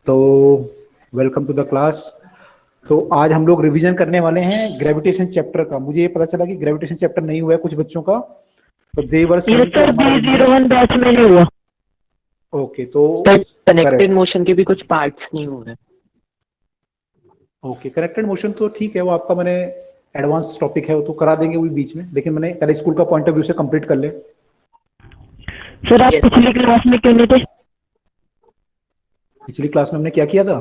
तो welcome to the class. तो आज हम लोग रिवीजन करने वाले हैं ग्रेविटेशन चैप्टर का। मुझे ये पता चला कि ग्रेविटेशन चैप्टर नहीं हुआ है कुछ बच्चों का, तो दे वर ये सेइंग कि सर हमारा B01 बैच में नहीं हुआ। ओके तो कनेक्टेड करेक्ट। मोशन के भी कुछ पार्ट्स नहीं हो रहे। ओके कनेक्टेड मोशन तो ठीक है, वो आपका मैंने एडवांस टॉपिक है, वो तो करा देंगे वो भी बीच में, लेकिन मैंने पहले स्कूल का पॉइंट ऑफ व्यू से कंप्लीट कर ले। सर आप Yes, पिछली क्लास में क्यों नहीं थे? पिछली क्लास में हमने क्या किया था?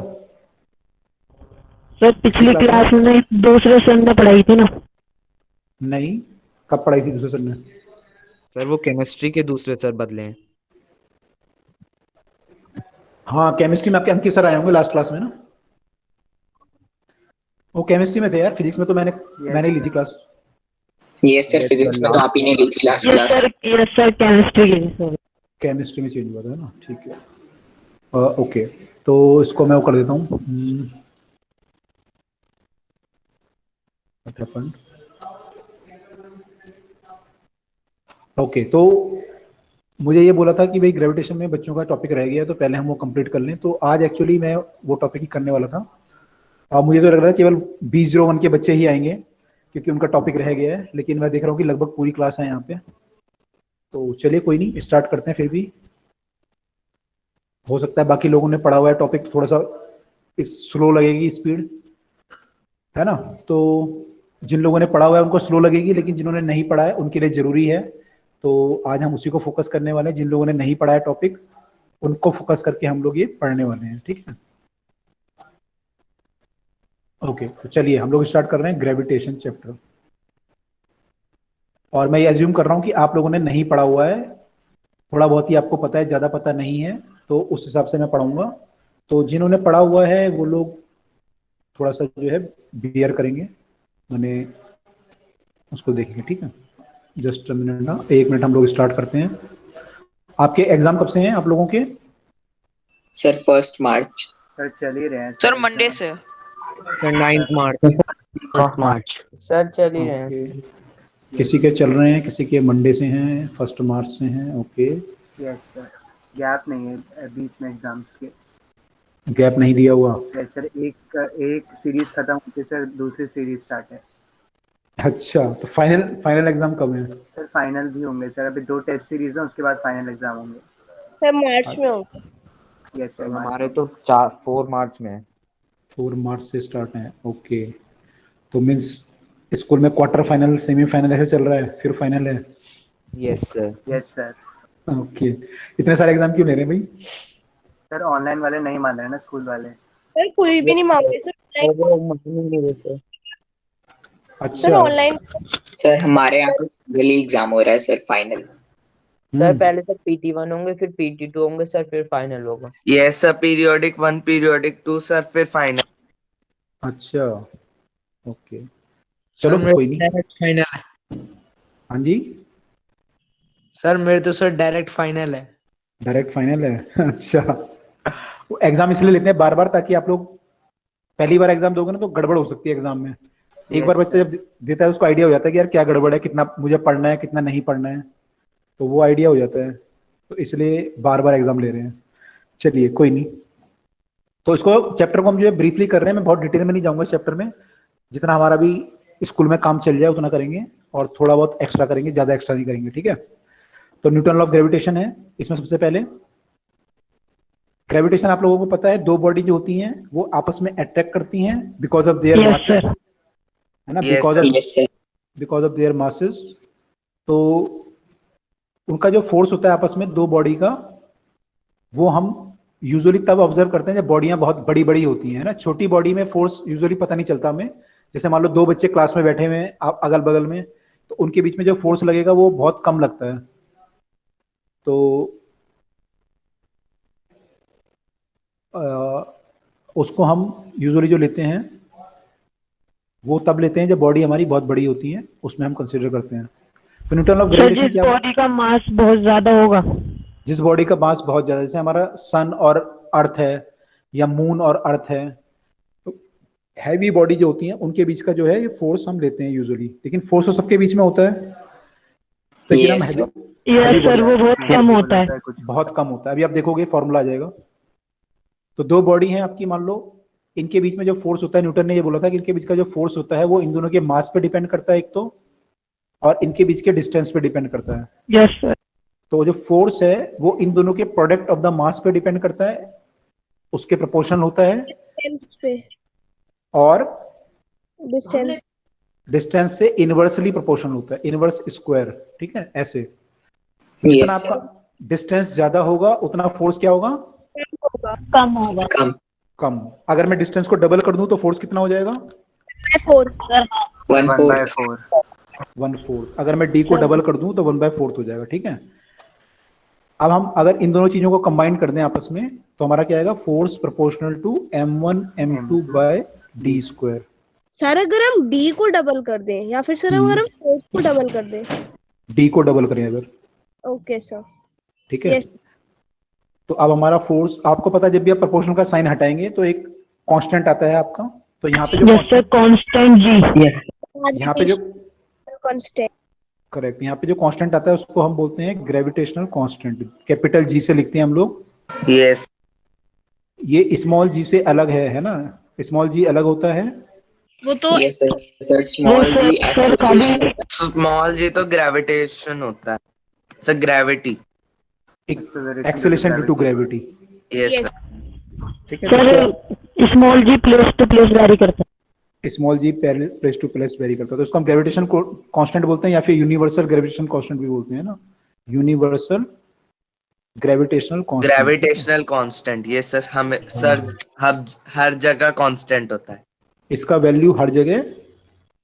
सर पिछली क्लास में दूसरे सर ने पढ़ाई थी ना। नहीं, कब पढ़ाई थी दूसरे सर ने? सर वो केमिस्ट्री के दूसरे सर बदले हैं। हाँ केमिस्ट्री में आपके अंकित सर आए होंगे लास्ट क्लास में ना। वो केमिस्ट्री में थे यार, फिजिक्स में तो मैंने ली थी क्लास। यस सर, फिजिक्स में तो आप ही ने ली थी last class. Yes sir chemistry की सर। केमिस्ट्री में चेंज हुआ था ना, ठीक है। ओके तो इसको मैं वो कर देता हूँ। ओके तो मुझे ये बोला था कि भाई ग्रेविटेशन में बच्चों का टॉपिक रह गया, तो पहले हम वो कंप्लीट कर लें। तो आज एक्चुअली मैं वो टॉपिक ही करने वाला था। अब मुझे तो लग रहा है केवल B01 के बच्चे ही आएंगे क्योंकि उनका टॉपिक रह गया है, लेकिन मैं देख रहा हूँ कि लगभग पूरी क्लास है यहाँ पे। तो चलिए कोई नहीं, स्टार्ट करते हैं। फिर भी हो सकता है बाकी लोगों ने पढ़ा हुआ है टॉपिक, थोड़ा सा स्लो लगेगी स्पीड, है ना। तो जिन लोगों ने पढ़ा हुआ है उनको स्लो लगेगी, लेकिन जिन्होंने नहीं पढ़ा है उनके लिए जरूरी है। तो आज हम उसी को फोकस करने वाले हैं। जिन लोगों ने नहीं पढ़ा है टॉपिक उनको फोकस करके हम लोग ये पढ़ने वाले हैं, ठीक है। ओके तो चलिए हम लोग स्टार्ट कर रहे हैं ग्रेविटेशन चैप्टर। और मैं ये एज्यूम कर रहा हूँ कि आप लोगों ने नहीं पढ़ा हुआ है, थोड़ा बहुत ही आपको पता है, ज़्यादा पता नहीं है, तो उस हिसाब से मैं पढ़ाऊंगा। तो जिन्होंने पढ़ा हुआ है वो लोग थोड़ा सा जो है बियर करेंगे, मैंने उसको देखेंगे, ठीक है। जस्ट मिनट ना, 1 मिनट, हम लोग स्टार्ट करते हैं। आपके एग्जाम कब से हैं आप लोगों के? सर 1 मार्च। सर चल ही रहे हैं सर मंडे से। Sir 9 March. Of March sir चल ही रहे हैं। ओके, किसी के चल रहे हैं, किसी के मंडे से हैं, 1 मार्च से हैं। ओके यस सर, गैप नहीं है बीच में एग्जाम्स के। गैप नहीं दिया हुआ? यस सर, एक सीरीज खत्म होती सर दूसरी सीरीज स्टार्ट है। अच्छा तो फाइनल एग्जाम कब है? सर फाइनल भी होंगे सर, अभी 2 टेस्ट सीरीज हैं, उसके बाद फाइनल एग्जाम होंगे। सर मार्च में होंगे। यस सर, हमारे तो 4 मार्च में है। 4 मार्च से स्टार्ट है। ओके तो मीन्स स्कूल में क्वार्टर फाइनल, सेमीफाइनल ऐसे चल रहा है, फिर फाइनल है। Yes sir. Yes sir. Okay इतने सारे एग्जाम क्यों ले रहे हैं भाई? सर ऑनलाइन वाले नहीं मान रहे ना, स्कूल वाले। सर कोई भी नहीं मांग रहे सर। वो महीने नहीं देते। सर अच्छा ऑनलाइन। सर हमारे यहाँ तो फाइनली एग्जाम हो रहा है सर, फाइनल। सर पहले सर PT1 होंगे, फिर PT2 होंगे सर, फिर फाइनल होगा। Yes sir, periodic 1 periodic 2 sir, फिर फाइनल। अच्छा ओके चलो कोई नहीं। डायरेक्ट फाइनल है हाँ जी सर, मेरे तो सर डायरेक्ट फाइनल है। डायरेक्ट फाइनल है अच्छा वो एग्जाम इसलिए लेते हैं बार बार, ताकि आप लोग पहली बार एग्जाम दोगे ना तो गड़बड़ हो सकती है एग्जाम में। एक बार बच्चा जब देता है उसको आइडिया हो जाता है कि यार क्या गड़बड़ है, कितना मुझे पढ़ना है, कितना नहीं पढ़ना है, तो वो आइडिया हो जाता है। तो इसलिए बार बार एग्जाम ले रहे हैं। चलिए कोई नहीं, तो इसको चैप्टर को हम जो है ब्रीफली कर रहे हैं। मैं बहुत डिटेल में नहीं जाऊंगा इस चैप्टर में, जितना हमारा भी स्कूल में काम चल जाए उतना करेंगे, और थोड़ा बहुत एक्स्ट्रा करेंगे, ज्यादा एक्स्ट्रा नहीं करेंगे, ठीक है। तो न्यूटन लॉ ऑफ ग्रेविटेशन है इसमें। सबसे पहले ग्रेविटेशन आप लोगों को पता है, 2 बॉडी जो होती हैं वो आपस में अट्रैक्ट करती हैं बिकॉज ऑफ देयर मासेस, है ना, बिकॉज ऑफ देयर मासेस। तो उनका जो फोर्स होता है आपस में 2 बॉडी का, वो हम यूजुअली तब ऑब्जर्व करते हैं जब बॉडियां बहुत बड़ी बड़ी होती हैं, है ना। छोटी बॉडी में फोर्स यूजुअली पता नहीं चलता हमें। जैसे मान लो 2 बच्चे क्लास में बैठे हुए हैं आप अगल बगल में, तो उनके बीच में जो फोर्स लगेगा वो बहुत कम लगता है। तो उसको हम यूजुअली जो लेते हैं वो तब लेते हैं जब बॉडी हमारी बहुत बड़ी होती है, उसमें हम कंसीडर करते हैं। तो न्यूटन लॉ ऑफ ग्रेविटेशन क्या? बॉडी का मास बहुत ज्यादा होगा। जिस बॉडी का मास बहुत ज्यादा, जैसे हमारा सन और अर्थ है, या मून और अर्थ है, तो हैवी बॉडी जो होती है उनके बीच का जो है ये फोर्स हम लेते हैं यूजुअली। लेकिन फोर्स तो सबके बीच में होता है, लेकिन हम यस सर वो बहुत कम होता है। बहुत कम होता है। अभी आप देखोगे फॉर्मूला आ जाएगा। तो दो बॉडी हैं आपकी, मान लो, इनके बीच में जो फोर्स होता है, न्यूटन ने ये बोला था कि इनके बीच का जो फोर्स होता है वो इन दोनों के मास पे डिपेंड करता है एक तो, और इनके बीच के डिस्टेंस पे डिपेंड करता है। Yes sir. तो जो फोर्स है वो इन दोनों के प्रोडक्ट ऑफ द मास पे डिपेंड करता है, उसके प्रोपोर्शनल होता है, डिस्टेंस पे, और डिस्टेंस, डिस्टेंस से इनवर्सली प्रोपोर्शनल होता है, इनवर्स स्क्वायर। ठीक है, ऐसे जितना Yes, आपका डिस्टेंस ज्यादा होगा उतना फोर्स क्या होगा, कम होगा। कम, कम। अगर मैं डिस्टेंस को डबल कर दूं तो फोर्स कितना हो जाएगा, 4। 1/4। 1/4। अगर मैं डी को डबल कर दूं तो 1/4 हो जाएगा। ठीक है, अब हम अगर इन दोनों चीजों को कंबाइन कर दें आपस में तो हमारा क्या आएगा, force proportional to m1 m2 by d square. Sir अगर हम डी को डबल कर दें या फिर सर अगर हम फोर्स को डबल कर दें? डी को डबल करें अगर, ओके सर। ठीक है। Yes. तो अब हमारा फोर्स, आपको पता है जब भी आप प्रोपोर्शनल का साइन हटाएंगे तो एक कांस्टेंट आता है आपका, तो यहाँ पे जो यस सर, कांस्टेंट जी। यहाँ पे जो कांस्टेंट, करेक्ट, यहाँ पे जो कांस्टेंट आता है उसको हम बोलते हैं ग्रेविटेशनल कांस्टेंट, कैपिटल जी से लिखते हैं हम लोग। Yes. ये स्मॉल जी से अलग है ना, स्मॉल जी अलग होता है। वो तो Yes, sir. Sir, small Yes, sir. g Sir, acceleration काफी- होता है। Small g तो gravitation होता है. It's a gravity. Acceleration due to gravity. Yes, Yes. sir. ठीक है, sir small g place to place vary करता small g place to place vary करता है, तो उसको हम ग्रेविटेशन कांस्टेंट बोलते हैं, या फिर यूनिवर्सल ग्रेविटेशन कांस्टेंट भी बोलते हैं ना, universal gravitational constant. Gravitational constant. Yes, sir. हम सर हर जगह constant होता है. इसका वैल्यू हर जगह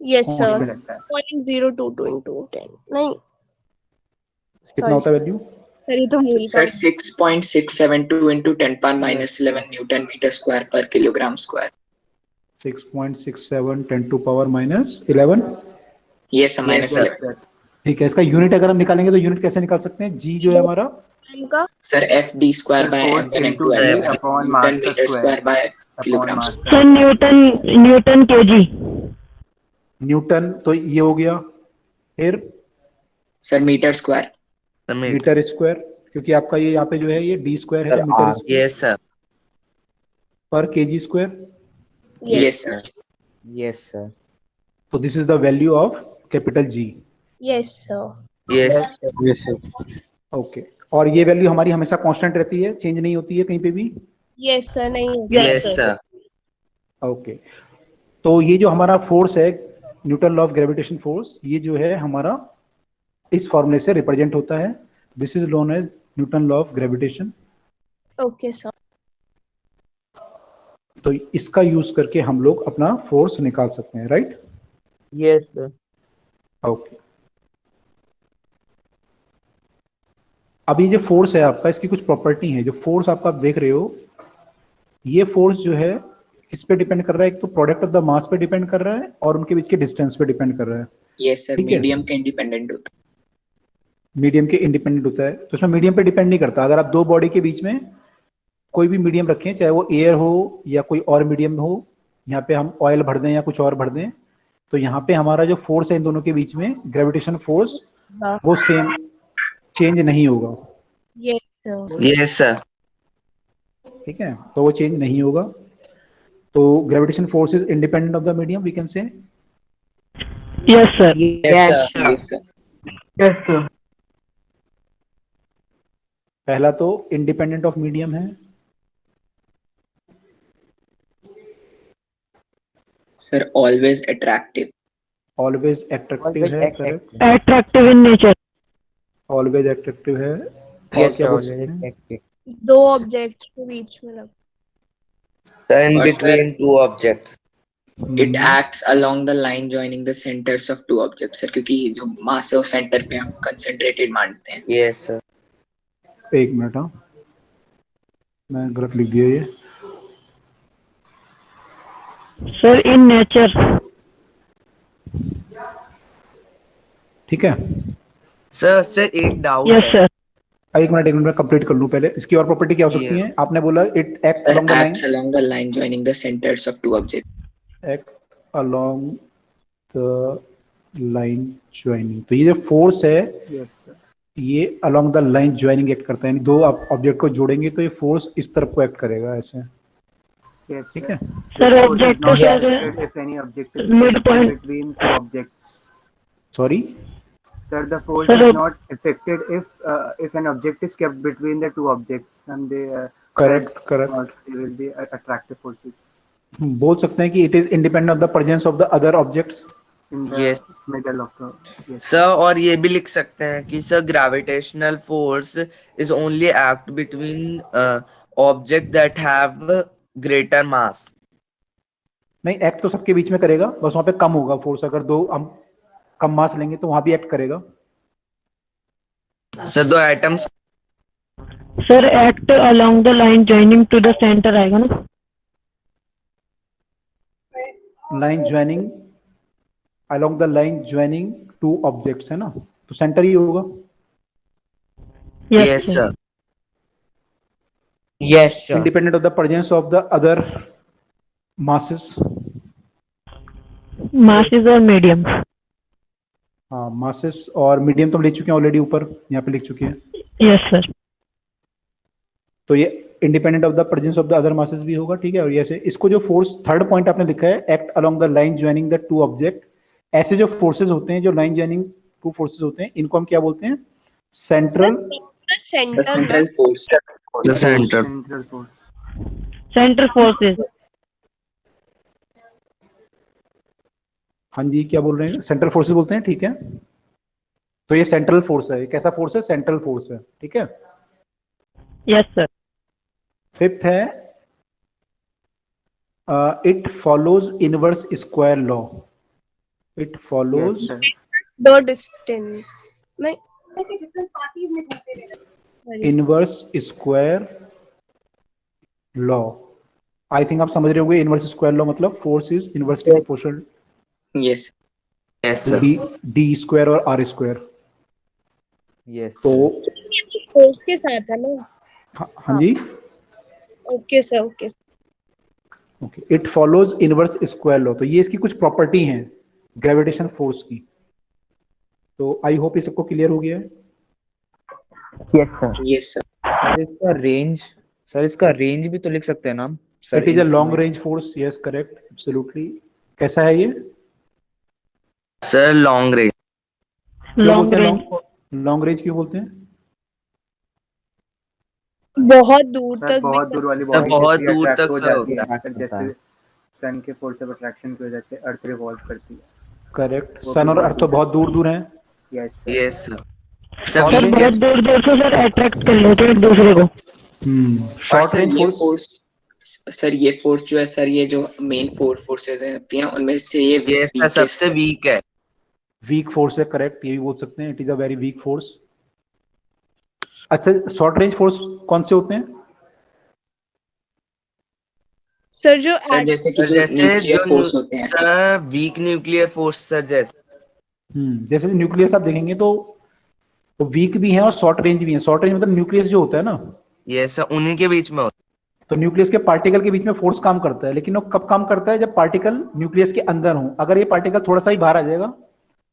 यस सर, constant लगता है 0.022 into 10 नहीं कितना होता है वैल्यू, सर ये तो भूल Sir, 6.672 into 10 power minus 11 Newton meter square per kilogram square. 6.67 10 to power minus 11। Yes, sir, minus sir. 11. ठीक है, इसका यूनिट अगर हम निकालेंगे तो यूनिट कैसे निकाल सकते हैं, जी जो है हमारा का Sir, f d square Sir, by force m1 into m2 G upon mass Newton का meter square. square by Upon kilogram mass square. Sir Newton kg. Newton, तो ये हो गया। फिर Sir, meter square. Metre square, क्योंकि आपका ये यहाँ पे जो है ये डी स्क्वायर है, तो मीटर स्क्वायर Yes, sir. पर KG square. Yes, sir. Yes, sir. तो this is the value of capital G. Yes sir, Yes. Yes, sir. Okay, और ये वैल्यू हमारी हमेशा कांस्टेंट रहती है, चेंज नहीं होती है कहीं पे भी। यस सर नहीं Yes, sir. ओके, तो ये जो हमारा फोर्स है, Newton law of gravitation force, ये जो है हमारा इस फॉर्मूले से रिप्रेजेंट होता है। This is known as Newton law of gravitation. Okay sir. तो इसका यूज करके हम लोग अपना फोर्स निकाल सकते हैं, राइट। Yes, sir. ओके, अब ये जो फोर्स है आपका, इसकी कुछ प्रॉपर्टी है। जो फोर्स आपका आप देख रहे हो, ये फोर्स जो है किस पे डिपेंड कर रहा है, एक तो प्रोडक्ट ऑफ द मास पे डिपेंड कर रहा है और उनके बीच के डिस्टेंस पे डिपेंड कर रहा है। Yes, sir. ठीक है। Medium के independent होता मीडियम के इंडिपेंडेंट होता है, तो उसमें मीडियम पे डिपेंड नहीं करता। अगर आप दो बॉडी के बीच में कोई भी मीडियम रखें, चाहे वो एयर हो या कोई और मीडियम हो, यहाँ पे हम ऑयल भर दें या कुछ और भर दें, तो यहाँ पे हमारा जो फोर्स है इन दोनों के बीच में, ग्रेविटेशन फोर्स, हाँ। वो सेम चेंज नहीं होगा। Yes sir, Yes, sir. ठीक है, तो वो चेंज नहीं होगा। तो gravitation force is independent of the medium, we can say. Yes sir. Yes, है। Yes, sir. Yes, sir. पहला तो इंडिपेंडेंट ऑफ मीडियम है, Sir, always attractive. Always attractive है, correct, attractive in nature. Always attractive है। और Yes, क्या sir. बोल सकते हैं? दो ऑब्जेक्ट्स के बीच में लग In Or, between two objects. It acts along the line joining the centers of two objects, sir. क्योंकि जो मास है वो सेंटर पे हम कंसंट्रेटेड मानते हैं। Yes, sir. एक मिनट, हाँ मैं गलत लिख दिया ये। Sir in nature. ठीक है, Sir, एक डाउट यस है. सर। एक मिनट मैं कंप्लीट कर लूं पहले। इसकी और प्रॉपर्टी क्या हो सकती है, आपने बोला it act Sir, along the line, acts along the line joining the centers of two objects. Act along the line joining. तो ये जो फोर्स है Yes, sir. ये along the line joining act करता है, यानी दो आप ऑब्जेक्ट को जोड़ेंगे तो ये फोर्स इस तरफ को एक्ट करेगा ऐसे। Yes, ठीक sir. है। Sir, This force is object not to affected if any object is midpoint. between two objects. Sorry, Sir, the force Sir, is not affected if an object is kept between the two objects, and they correct they correct will be attractive forces बोल सकते हैं कि it is independent of the presence of the other objects. in the Yes. middle of the. Yes. Sir और ये भी लिख सकते हैं कि sir gravitational force is only act between object that have greater mass. नहीं, एक्ट तो सबके बीच में करेगा, बस वहां पे कम होगा फोर्स। अगर दो हम कम मास लेंगे तो वहां भी एक्ट करेगा। सर दो atoms sir act along the line joining two the centre आएगा ना? Line joining, along the line joining two objects है ना, तो सेंटर ही होगा। Yes sir yes sir independent of the presence of the other masses. Masses और medium. हाँ, masses और medium तो हम लिख चुके हैं ऑलरेडी, ऊपर यहाँ पे लिख चुके हैं। Yes sir. तो ये independent of the presence of the other masses भी होगा, ठीक है। और ऐसे इसको जो फोर्स थर्ड पॉइंट आपने लिखा है, act along the line joining the two object, ऐसे जो फोर्सेज होते हैं, जो लाइन ज्वाइनिंग टू फोर्सेज होते हैं, इनको हम क्या बोलते हैं? Central The centre central force. The centre Central force. Centre forces. हाँ जी, क्या बोल रहे हैं? सेंट्रल फोर्सेज बोलते हैं, ठीक है। तो ये सेंट्रल फोर्स है। कैसा फोर्स है? सेंट्रल फोर्स है, ठीक है। Yes sir. फिफ्थ है it follows inverse square law. It Yes, follows sir. दो डिस्टेंस नहीं inverse square law. I think आप समझ रहे होंगे इनवर्स स्क्वायर लॉ मतलब force is inversely proportional Yes. Yes to sir D square और R square. Yes. तो force के साथ है ना? हाँ जी, okay sir, okay. Okay. It follows inverse square law, तो ये इसकी कुछ प्रॉपर्टी हैं ग्रेविटेशन फोर्स की। तो आई होप ये सबको क्लियर हो गया है। Yes, sir. Yes, sir. Sir इसका रेंज भी तो लिख सकते हैं ना हम? Sir it is a long range force. Yes, correct, absolutely. कैसा है ये? Sir long range long range. Long range क्यों बोलते हैं? बहुत दूर Sir, तक बहुत दूर वाली सर बॉडी बहुत दूर attract तक हो सर जाती होता है, जैसे सन के फोर्स ऑफ अट्रैक्शन की वजह से अर्थ रिवॉल्व करती है। करेक्ट। वो सन भी और बहुत अर्थ तो बहुत दूर दूर हैं। Yes, sir. Yes sir Short sir sir range- बहुत दूर दूर से सर अट्रैक्ट कर लेते हैं एक दूसरे को। और शॉर्ट सर रेंज ये फोर्स। फोर्स, सर ये फोर्स जो है सर, ये जो मेन फोर फोर्सेस हैं उनमें से ये यस सर weakest सबसे है। वीक है। वीक फोर्स है, करेक्ट, ये भी बोल सकते हैं। It is a very weak force. अच्छा, शॉर्ट रेंज फोर्स कौन से होते हैं? सर जो सर जैसे कि जो जैसे न्यूक्लियर फोर्स जो होते हैं। Sir weak nuclear force sir जैसे जैसे न्यूक्लियस आप देखेंगे तो वीक भी है और शॉर्ट रेंज भी है। शॉर्ट रेंज मतलब न्यूक्लियस जो होता है ना, यस सर उन्हीं के बीच में होता तो न्यूक्लियस के पार्टिकल के बीच में फोर्स काम करता है। लेकिन वो कब काम करता है? जब पार्टिकल न्यूक्लियस के अंदर हो। अगर ये पार्टिकल थोड़ा सा ही बाहर आ जाएगा,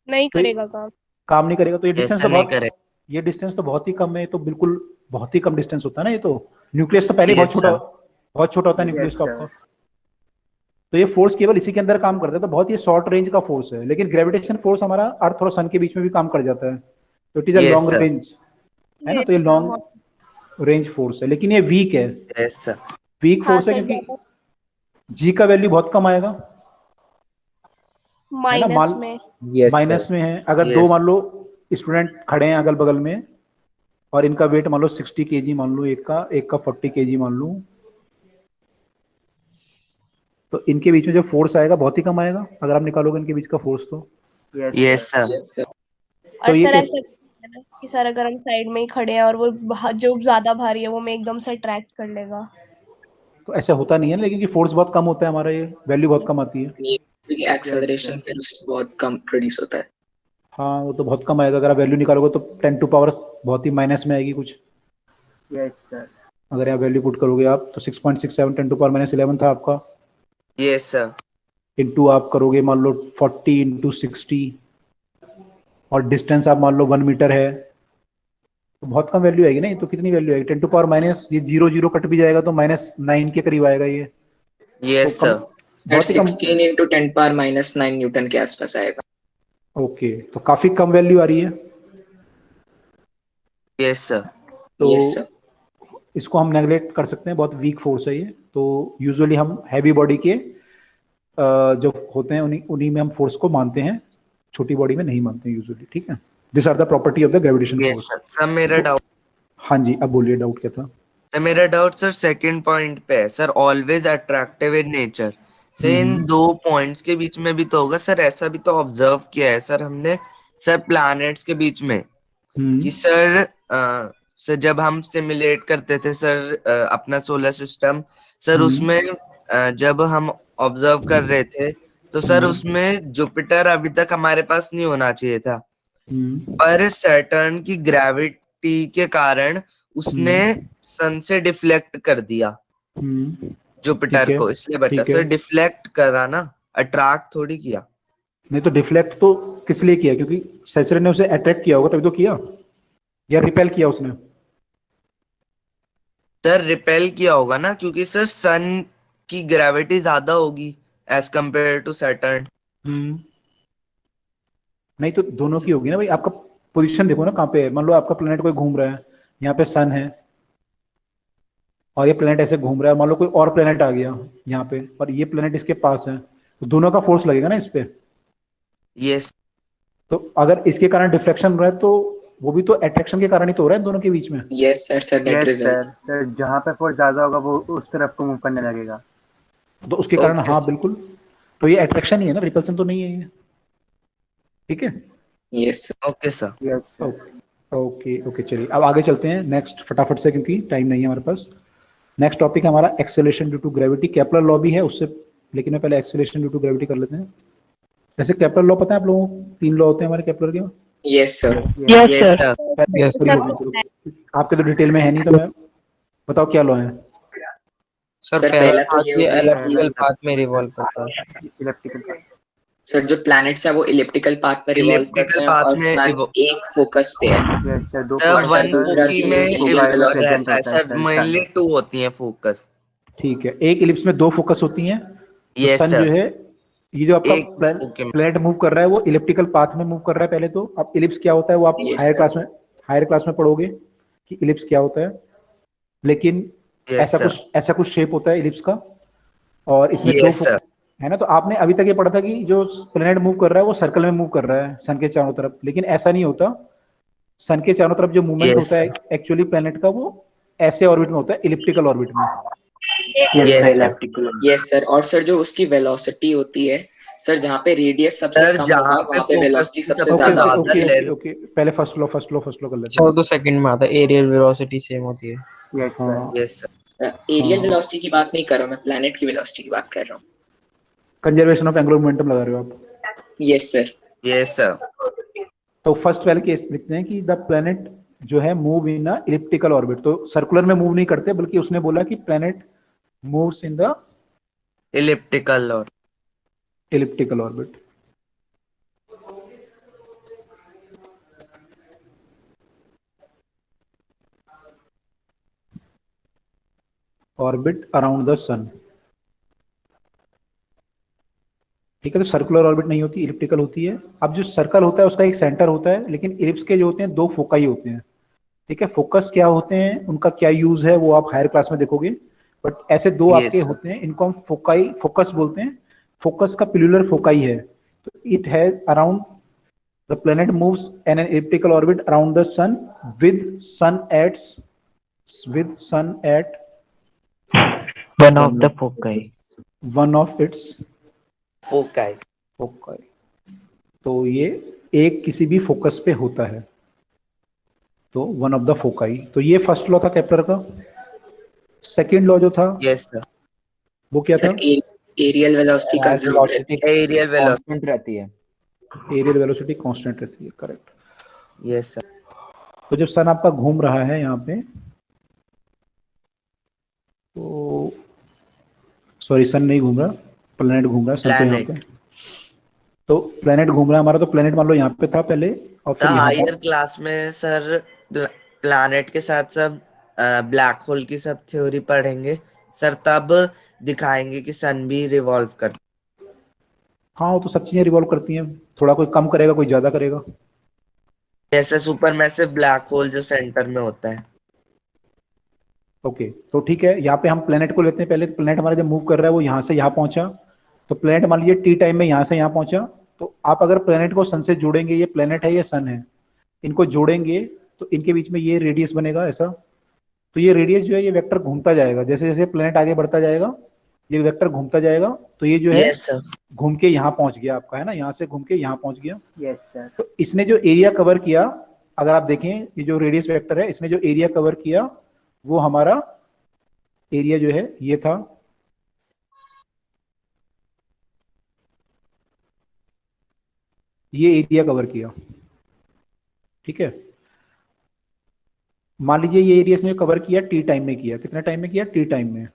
नहीं करेगा काम। काम नहीं करेगा। तो ये है। डिस्टेंस ऐसा तो नहीं बहुत करे ये डिस्टेंस तो बहुत ही कम है। ये तो बिल्कुल बहुत ही कम डिस्टेंस होता है ना। ये तो न्यूक्लियस तो पहले Yes, बहुत छोटा होता है न्यूक्लियस Yes, का sir. आपका। तो ये फोर्स केवल इसी के अंदर काम करता है, तो बहुत ही शॉर्ट रेंज का फोर्स है। लेकिन ग्रेविटेशन फोर्स हमारा अर्थ और सन के बीच में भी काम कर जाता है। तो it is a Yes, long sir. Range, है ना। तो ये लॉन्ग रेंज फोर्स है, लेकिन ये वीक है। यस सर वीक हाँ फोर्स है सर, क्योंकि जी का वैल्यू बहुत कम आएगा, माइनस मान- में। Yes, minus sir. में है। अगर Yes. दो मान लो स्टूडेंट खड़े हैं अगल बगल में और इनका वेट मान लो 60 kg मान लो, एक का 40 kg मान लो, तो इनके बीच में जो फोर्स आएगा बहुत ही कम आएगा अगर आप निकालोगे इनके बीच का फोर्स। तो Yes, yes sir. Sir Yes, sir. और ये सर कैसे- ऐसा है ना कि सर अगर हम साइड में ही खड़े हैं और वो जो ज्यादा भारी है वो हमें एकदम से अट्रैक्ट कर लेगा। तो ऐसा होता नहीं है, लेकिन कि फोर्स बहुत कम होता है हमारा, ये वैल्यू बहुत कम आती है। क्योंकि एक्सेलरेशन फिर बहुत कम प्रोड्यूस होता है। हाँ, वो तो बहुत कम आएगा। अगर आप वैल्यू निकालोगे तो 10 टू पावर बहुत ही माइनस में आएगी कुछ। Yes, sir. अगर आप वैल्यू पुट करोगे आप तो 6.67 10 टू पावर -11 था आपका। यस सर इनटू आप करोगे मान लो 40 इंटू 60 और डिस्टेंस आप मान लो 1 मीटर है, तो बहुत कम वैल्यू आएगी ना। ये तो कितनी वैल्यू आएगी? 10 टू पावर माइनस, ये 0 0 कट भी जाएगा तो -9 के करीब आएगा ये। यस तो सर। सर बहुत ही कम। 16 into 10 power minus 9 न्यूटन के आसपास आएगा। ओके, तो काफी कम वैल्यू आ रही है। Yes sir. तो यस सर। इसको हम नेगलेक्ट कर सकते हैं, बहुत वीक फोर्स है ये। तो यूजुअली हम हैवी बॉडी के जो होते हैं उन्हीं उन्हीं में हम फोर्स को मानते हैं, छोटी बॉडी में नहीं मानते हैं यूजुअली। ठीक है, this are the property of the gravitation yes force. Sir. Sir मेरा डाउट हाँ जी, अब बोलिए, डाउट क्या था? सर मेरा डाउट सर सेकंड पॉइंट पे है sir, always attractive in nature से इन दो पॉइंट्स के बीच में भी तो होगा सर, ऐसा भी तो ऑब्जर्व किया है सर हमने सर प्लैनेट्स के बीच में कि सर सर जब हम सिमुलेट करते थे सर अपना सोलर सिस्टम सर उसमें जब हम ऑब्जर्व कर रहे थे तो सर उसमें जुपिटर अभी तक हमारे पास नहीं होना चाहिए था, पर सैटर्न की ग्रेविटी के कारण उसने सन से डिफ्लेक्ट कर दिया जुपिटर को, इसलिए बचा ठीक है। सर। डिफ्लेक्ट करा ना, अट्रैक्ट थोड़ी किया। नहीं तो डिफ्लेक्ट तो किस लिए किया? क्योंकि सैचुरन ने उसे अट्रैक्ट किया होगा तभी तो किया, या रिपेल किया उसने? सर रिपेल किया होगा ना, क्योंकि सर सन की ग्रेविटी ज्यादा होगी एज कंपेयर टू सैटर्न। नहीं तो दोनों की होगी ना भाई। आपका पोजीशन देखो ना कहाँ पे है। मान लो आपका प्लेनेट कोई घूम रहा है, यहाँ पे सन है और ये प्लेनेट ऐसे घूम रहा है। मान लो कोई और प्लेनेट आ गया यहाँ पे और ये प्लेनेट इसके पास है, तो दोनों का फोर्स लगेगा ना इस पे। यस। तो अगर इसके कारण डिफ्लेक्शन हो रहा है तो वो भी तो अट्रैक्शन के कारण ही तो हो रहा है दोनों के बीच में। Yes sir. Sir net yes result. Sir. Sir जहाँ पे फोर्स ज्यादा होगा वो उस तरफ को मूव करने लगेगा। तो उसके कारण Okay, हाँ sir. बिल्कुल। तो ये अट्रैक्शन ही है ना, रिपल्सन तो नहीं है ये। ठीक है। Yes okay sir. Yes sir. Okay okay, चलिए अब आगे चलते हैं नेक्स्ट फटाफट से, क्योंकि टाइम नहीं है हमारे पास। नेक्स्ट टॉपिक हमारा acceleration due to gravity. Kepler law भी है उससे, लेकिन मैं पहले एक्सेलरेशन ड्यू टू ग्रेविटी कर लेते हैं। वैसे केपलर लॉ पता है आप लोगों को? 3 लॉ होते हैं हमारे केपलर के। Yes sir. Yes yes sir. Sir. Yes, sir, आपके तो डिटेल में है नहीं, तो मैं बताओ क्या लॉ है। सर सर, पहला पहला तो पाथ ये ये होता है इलेक्ट्रिकल पाथ में रिवॉल्व करता है। इलेक्ट्रिकल। सर जो प्लैनेट्स है वो इलिप्टिकल पाथ में रिवॉल्व करते इलिप्टिकल हैं पाथ और में सन एक फोकस पे है। Yes sir. दो सर और सर वन दूसरा फोकी जो में radial velocity रहता है सर, मेनली 2 होती हैं फोकस। ठीक है, एक इलिप्स में 2 फोकस होती हैं। तो यस सन जो सर। है, ये जो आपका एक फोके में। प्लेनेट मूव कर रहा है वो इलिप्टिकल पाथ में मूव कर रहा है पहले तो। अब इलिप्स क्या होता है वो आप Yes, हायर sir. क्लास में पढ़ोगे कि इलिप्स क्या होता है। लेकिन यस सर। ऐसा कुछ शेप होता है इलिप्स का, और इसमें 2 यस सर। है ना। तो आपने अभी तक ये पढ़ा था कि जो प्लेनेट मूव कर रहा है वो सर्कल में मूव कर रहा है सन के चारों तरफ, लेकिन ऐसा नहीं होता। सन के चारों तरफ जो मूवमेंट Yes, होता है एक्चुअली प्लेनेट का, वो ऐसे ऑर्बिट में होता है, इलिप्टिकल ऑर्बिट में। Yes sir. Yes sir. और सर जो उसकी वेलोसिटी होती है सर, जहाँ पे रेडियस सबसे सर कम जहाँ होगा पे वहाँ पे फोकस वेलोसिटी की सबसे सबसे ज्यादा ज्यादा होगी। लेंथ। ओके, पहले फर्स्ट लॉ कर लेते सर तो सेकंड में आता है, एरियल वेलोसिटी सेम होती है। यस हैं। सर। Yes sir. एरियल हाँ। वेलोसिटी की बात नहीं कर रहा हूँ मैं, प्लैनेट की वेलोसिटी की बात कर रहा हूँ। कंजर्वेशन ऑफ एंगुलर मोमेंटम लगा रहे हो आप। Yes sir. Yes sir. तो फर्स्ट वाले केस लिखते हैं कि द प्लेनेट जो है move in a elliptical orbit. तो सर्कुलर में मूव नहीं करते, बल्कि उसने बोला कि planet moves in the elliptical और elliptical orbit. Orbit around the sun. ठीक है, तो सर्कुलर ऑर्बिट नहीं होती, इलिप्टिकल होती है। अब जो सर्कल होता है उसका एक सेंटर होता है, लेकिन इलिप्स के जो होते हैं 2 फोकाई होते हैं। ठीक है, फोकस क्या होते हैं, उनका क्या यूज है वो आप हायर क्लास में देखोगे। बट ऐसे 2 Yes, आपके sir. होते हैं, इनको हम फोकस बोलते हैं। फोकस का पिलुलर फोकाई है, तो it has around the planet moves in an elliptical orbit around the sun with sun at One of the foci. One of its foci. Foci. तो ये एक किसी भी फोकस पे होता है, तो वन ऑफ द फोकाई। तो ये फर्स्ट लॉ था केपलर का। सेकंड लॉ जो था यस सर। वो क्या था? सर एरियल वेलोसिटी कंजर्व रहती है। एरियल वेलोसिटी रहती है। एरियल वेलोसिटी कांस्टेंट रहती है, करेक्ट। Yes sir. तो जब सन आपका घूम रहा है यहाँ पे, तो सॉरी सन नहीं घूम रहा, प्लेनेट घूम रहा है सन के यहाँ पे। तो प्लेनेट घूम रहा है हमारा। तो प्लेनेट मान लो यहाँ पे था पहले, और फिर यहाँ हायर पर क्लास में सर प्लैनेट के साथ सब ब्लैक होल की सब थ्योरी पढ़ेंगे सर, तब दिखाएंगे कि सन भी रिवॉल्व करता हाँ वो तो सब चीजें रिवॉल्व करती हैं, थोड़ा कोई कम करेगा कोई ज्यादा करेगा। है, जैसे सुपर मैसिव ब्लैक होल जो सेंटर में होता है। ओके तो ठीक है, यहाँ पे हम प्लेनेट को लेते हैं पहले। प्लेनेट हमारा जब मूव कर रहा है वो यहाँ से यहाँ पहुंचा, तो प्लेनेट मान लीजिए टी टाइम में यहाँ से यहाँ पहुंचा। तो आप अगर प्लेनेट को सन से जोड़ेंगे, ये प्लेनेट है ये सन है, इनको जोड़ेंगे तो इनके बीच में ये रेडियस बनेगा ऐसा। तो ये रेडियस जो है ये वेक्टर घूमता जाएगा, जैसे जैसे प्लेनेट आगे बढ़ता जाएगा ये वेक्टर घूमता जाएगा। तो ये जो है यस सर। घूम के यहाँ पहुंच गया आपका, है ना, यहाँ से घूम के यहाँ पहुंच गया। Yes, sir. तो इसने जो एरिया कवर किया, अगर आप देखें ये जो रेडियस वेक्टर है इसने जो एरिया कवर किया वो हमारा एरिया जो है ये था। ये एरिया कवर किया, ठीक है। मान लीजिए ये एरिया इसने कवर किया टी टाइम में किया, कितने टाइम में किया, टी टाइम में।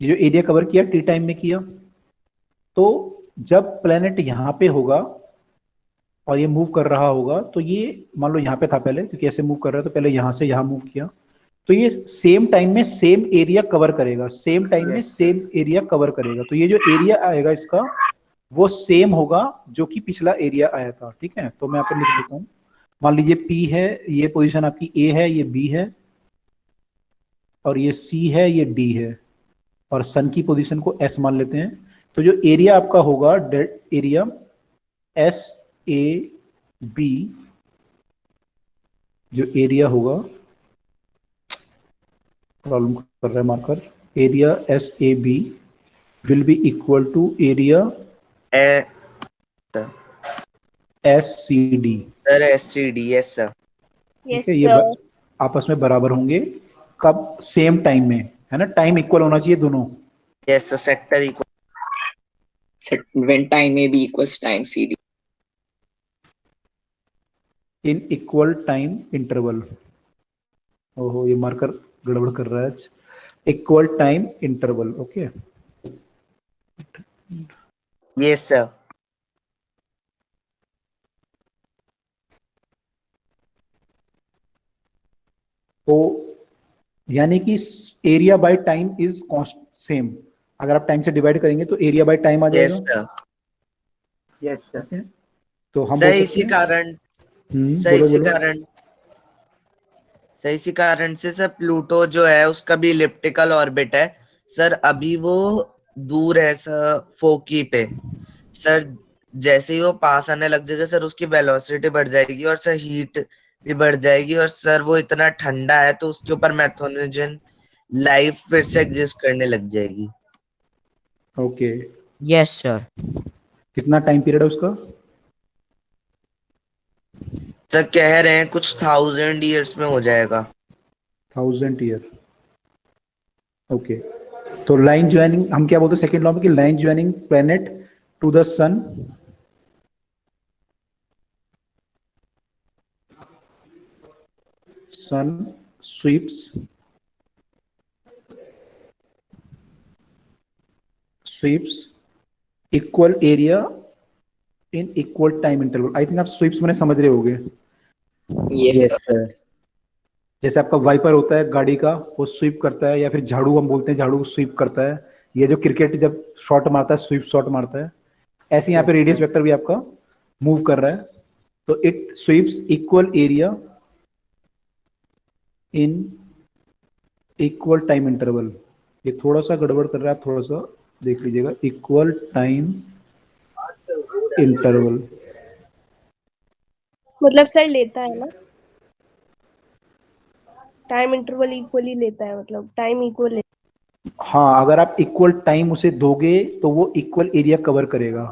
ये जो एरिया कवर किया टी टाइम में किया, तो जब प्लेनेट यहां पे होगा और ये मूव कर रहा होगा, तो ये मान लो यहाँ पे था पहले, क्योंकि ऐसे मूव कर रहा है तो पहले यहां से यहां मूव किया, तो ये सेम टाइम में सेम एरिया कवर करेगा, सेम टाइम में सेम एरिया कवर करेगा। तो ये जो एरिया आएगा इसका वो सेम होगा जो कि पिछला एरिया आया था, ठीक है। तो मैं यहाँ पे लिख देता हूँ, मान लीजिए P है, ये पोजीशन आपकी A है, ये B है, और ये C है, ये D है, और सन की पोजीशन को S मान लेते हैं। तो जो एरिया आपका होगा एरिया SAB, जो एरिया होगा, प्रॉब्लम कर रहा है marker, area SAB will be equal to area SCD। Sir SCD, yes sir. Yes ठीक है, ये सर। आपस में बराबर होंगे कब, सेम टाइम में, है ना, टाइम इक्वल होना चाहिए दोनों। Yes sir, sector equal. When time AB equals time CD. In equal time interval. ओहो ये मार्कर गड़बड़ कर रहा है आज। Equal time interval, okay. Yes sir. तो यानी कि area by time is same, अगर आप टाइम से डिवाइड करेंगे तो एरिया बाय टाइम आ यस जाएगा। सर। Yes, sir. तो हम सर बोल इसी सकते हैं, कारण बोलो बोलो। इसी कारण से सर प्लूटो जो है उसका भी इलिप्टिकल ऑर्बिट है सर। अभी वो दूर है सर फोकी पे सर, जैसे ही वो पास आने लग जाएगा सर उसकी वेलोसिटी बढ़ जाएगी और सर हीट भी बढ़ जाएगी, और सर वो इतना ठंडा है तो उसके ऊपर मैथोनोजन लाइफ फिर से एग्जिस्ट करने लग जाएगी। Okay, yes sir. कितना टाइम पीरियड है उसका? सर कह रहे हैं कुछ 1000 ईयर्स में हो जाएगा। 1000 ईयर, ओके। तो लाइन ज्वाइनिंग हम क्या बोलते हैं सेकेंड लॉ में, कि line joining planet to the sun sweeps equal area in equal time interval। I think आप स्वीप्स मैंने समझ रहे होगे। Yes, sir. जैसे आपका वाइपर होता है गाड़ी का, वो स्वीप करता है, या फिर झाड़ू हम बोलते हैं, झाड़ू स्वीप करता है। ये जो क्रिकेट जब शॉट मारता है स्वीप शॉट मारता है, ऐसे यहाँ पे रेडियस वेक्टर भी आपका मूव कर रहा है। तो it sweeps equal area in equal time interval. ये थोड़ा सा गड़बड़ कर रहा है, आप थोड़ा सा देख लीजिएगा। इक्वल टाइम इंटरवल मतलब सर लेता है ना, टाइम इंटरवल इक्वली लेता है, मतलब टाइम इक्वल। हाँ, अगर आप इक्वल टाइम उसे दोगे तो वो इक्वल एरिया कवर करेगा,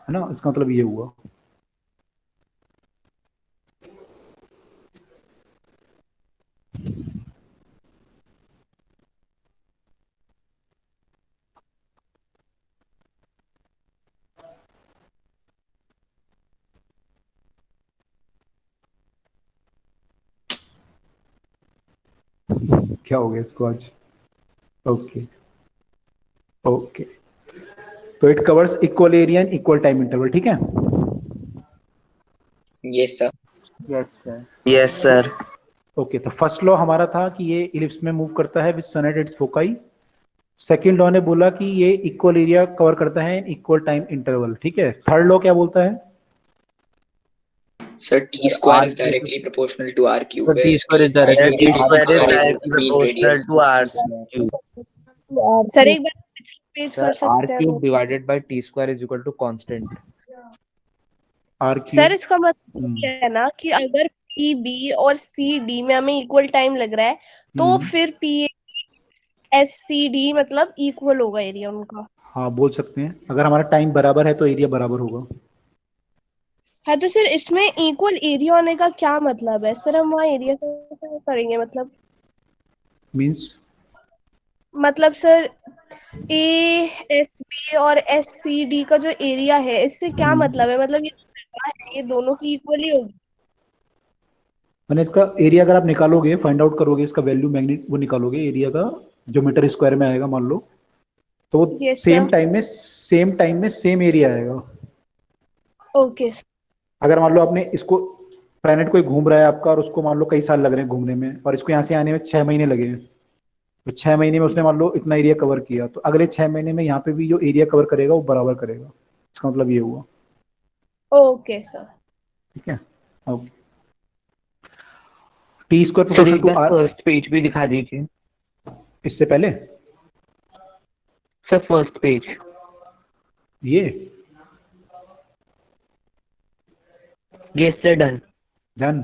है ना, इसका मतलब ये हुआ। क्या हो गया इसको आज? ओके ओके, तो it covers equal area and equal time interval, ठीक है। Yes, sir. Yes, sir. Yes sir. Okay, तो फर्स्ट लॉ हमारा था कि ये इलिप्स में मूव करता है with sun at its foci. Second law ने बोला कि ये इक्वल एरिया कवर करता है इन इक्वल टाइम इंटरवल, ठीक है। थर्ड लॉ क्या बोलता है? Sir, T square is directly proportional to R cube. So where T square is directly T square is is directly the mean proportional radius. To R cube. Sir एक बार पिछले page Sir, कर R सकते हैं? cube divided by T square is equal to constant. R sir cube. इसका मतलब क्या है ना कि अगर पी बी और सी डी में हमें इक्वल टाइम लग रहा है तो फिर पी एस सी डी मतलब इक्वल होगा एरिया उनका। हाँ बोल सकते हैं, अगर हमारा टाइम बराबर है तो एरिया बराबर होगा। हाँ तो सर इसमें इक्वल एरिया होने का क्या मतलब है? सर हम वहाँ एरिया क्या करेंगे मींस मतलब सर ए एस बी और एस सी डी का जो एरिया है इससे क्या मतलब है? मतलब ये दोनों की इक्वल ही होगी। मैंने इसका एरिया अगर आप निकालोगे, फाइंड आउट करोगे, इसका वैल्यू मैग्नीट वो निकालोगे एरिया का जो मीटर स्क्वायर में आएगा मान लो, तो वो Yes, सेम sir. टाइम में सेम एरिया आएगा। ओके अगर मान लो आपने इसको प्लैनेट कोई घूम रहा है आपका और उसको मान लो कई साल लग रहे हैं घूमने में और इसको यहाँ से आने में 6 महीने लगे हैं, तो 6 महीने में उसने मान लो इतना एरिया कवर किया, तो अगले 6 महीने में यहाँ पे भी जो एरिया कवर करेगा वो बराबर करेगा। इसका मतलब ये हुआ। Okay sir. ठीक है, okay. T square sir proportional एक टू बार आर, फर्स्ट पेज भी दिखा दीजिए। इससे पहले सर फर्स्ट पेज। ये यस सर डन। डन।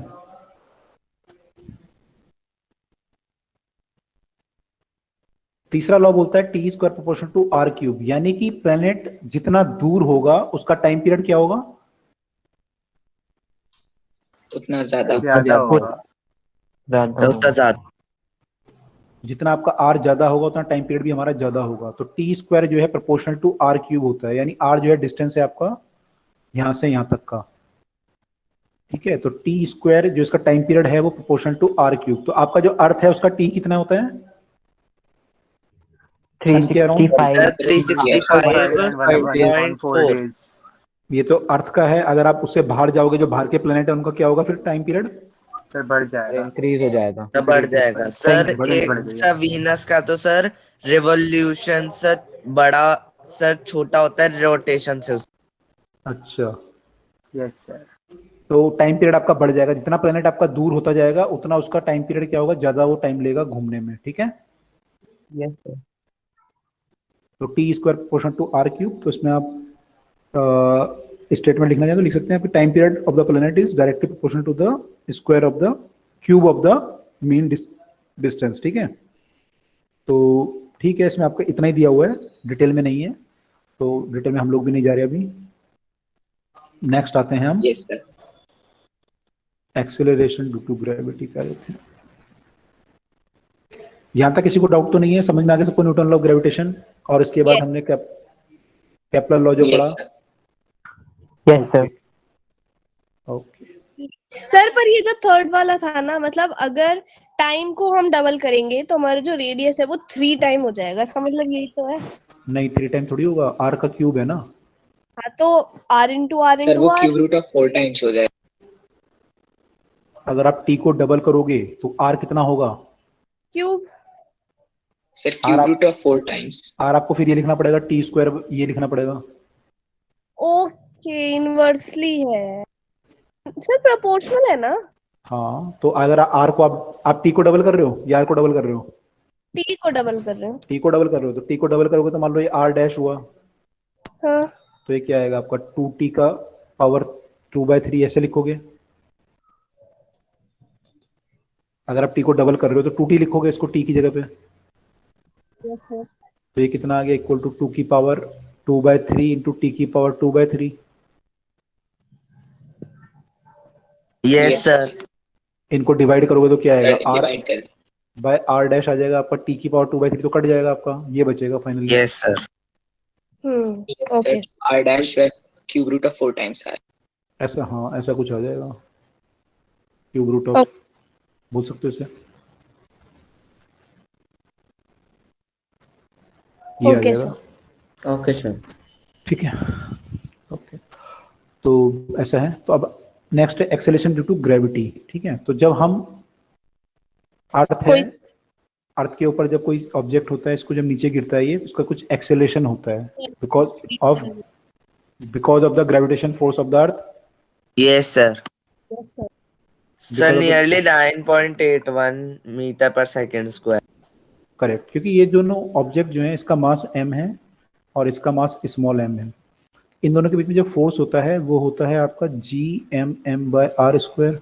तीसरा लॉ बोलता है T square proportional to R cube, यानी कि प्लेनेट जितना दूर होगा उसका टाइम पीरियड क्या होगा? उतना ज्यादा। ज्यादा होगा। उतना ज्यादा। जितना आपका आर ज्यादा होगा उतना टाइम पीरियड भी हमारा ज्यादा होगा। तो टी स्क्वायर जो है प्रोपोर्शनल टू आर क्यूब होता है, यानी आर जो है डिस्टेंस है आपका यहां से यहां तक का। ठीक है, तो टी स्क्वायर जो इसका टाइम पीरियड है वो प्रोपोर्शनल टू आर क्यूब। तो आपका जो अर्थ है उसका टी कितना होता है? 365। 365.4 days. ये तो अर्थ का है। अगर आप उससे बाहर जाओगे जो बाहर के प्लेनेट है उनका क्या होगा फिर टाइम पीरियड? सर बढ़ जाएगा। Increase हो जाएगा। बढ़ जाएगा सर। बढ़ एक गई। सा वीनस का तो सर रिवॉल्यूशन से बड़ा सर छोटा होता है रोटेशन से। अच्छा, यस सर। तो टाइम पीरियड आपका बढ़ जाएगा, जितना प्लेनेट आपका दूर होता जाएगा उतना उसका टाइम पीरियड क्या होगा, ज्यादा वो टाइम लेगा घूमने में। ठीक है, Yes sir. तो T square proportional to R cube. तो इसमें आप स्टेटमेंट लिखना चाहें तो लिख सकते हैं कि time period of the planet is directly proportional to the square of the cube of the mean distance. ठीक है, तो ठीक है, इसमें आपका इतना ही दिया हुआ है, डिटेल में नहीं है, तो डिटेल में हम लोग भी नहीं जा रहे अभी। नेक्स्ट आते हैं हम Yes, sir. Acceleration due to gravity का लेते हैं। यहां तक किसी को डाउट तो नहीं है? समझ में आ गया सबको न्यूटन लॉ ऑफ ग्रेविटेशन? और इसके बाद हमने केपलर लॉ जो Yes, पढ़ा। sir. Yes sir. Okay, sir पर ये जो थर्ड वाला था ना, मतलब अगर टाइम को हम डबल करेंगे तो हमारा जो रेडियस है वो 3 टाइम हो जाएगा, इसका मतलब यही तो है। नहीं 3 टाइम थोड़ी होगा, आर का क्यूब है ना। हाँ तो r into R sir into वो R. Cube root of 4 times हो जाएगा। अगर आप टी को डबल करोगे तो आर कितना होगा? Cube. Sir cube root of 4 times. R आपको फिर ये लिखना पड़ेगा, टी स्क्वायर ये लिखना पड़ेगा। ओके, इनवर्सली है सर, प्रोपोर्शनल है ना? हाँ, तो अगर आर को आप टी को डबल कर रहे हो या आर को डबल कर रहे हो? टी को डबल कर रहे हो। टी को डबल कर रहे हो, तो टी को डबल करोगे तो मान लो ये आर डैश हुआ, हाँ तो ये क्या आएगा आपका 2t का पावर 2/3 ऐसे लिखोगे। अगर आप टी को डबल कर रहे हो तो 2t लिखोगे इसको टी की जगह पे, तो ये कितना आ गया, इक्वल टू 2 की पावर 2/3 इंटू टी की पावर 2/3। Yes sir. इनको डिवाइड करोगे तो क्या आएगा, आर डिवाइड कर बाय आर डैश आ जाएगा आपका, टी की पावर 2/3 तो कट जाएगा आपका, ये बचेगा finally. Yes sir. Okay. r dash where cube root of 4 times r। ऐसा, हाँ ऐसा कुछ आ जाएगा, क्यूब रूट ऑफ बोल सकते हो इसे, ये आ ओके जाएगा। Okay sir. ठीक है, ओके, तो ऐसा है। तो अब नेक्स्ट है एक्सेलरेशन ड्यू टू ग्रेविटी, ठीक है। तो जब हम अर्थ है, कोई- अर्थ के ऊपर जब कोई ऑब्जेक्ट होता है, इसको जब नीचे गिरता है ये, उसका कुछ एक्सेलरेशन होता है because of the gravitation force of the earth. Yes, sir. Sir, Because of the- nearly 9.81 meter per second square. Correct, क्योंकि ये दोनों ऑब्जेक्ट जो है, इसका मास m है और इसका मास स्मॉल m है। इन दोनों के बीच में जो फोर्स होता है वो होता है आपका Gm/r²।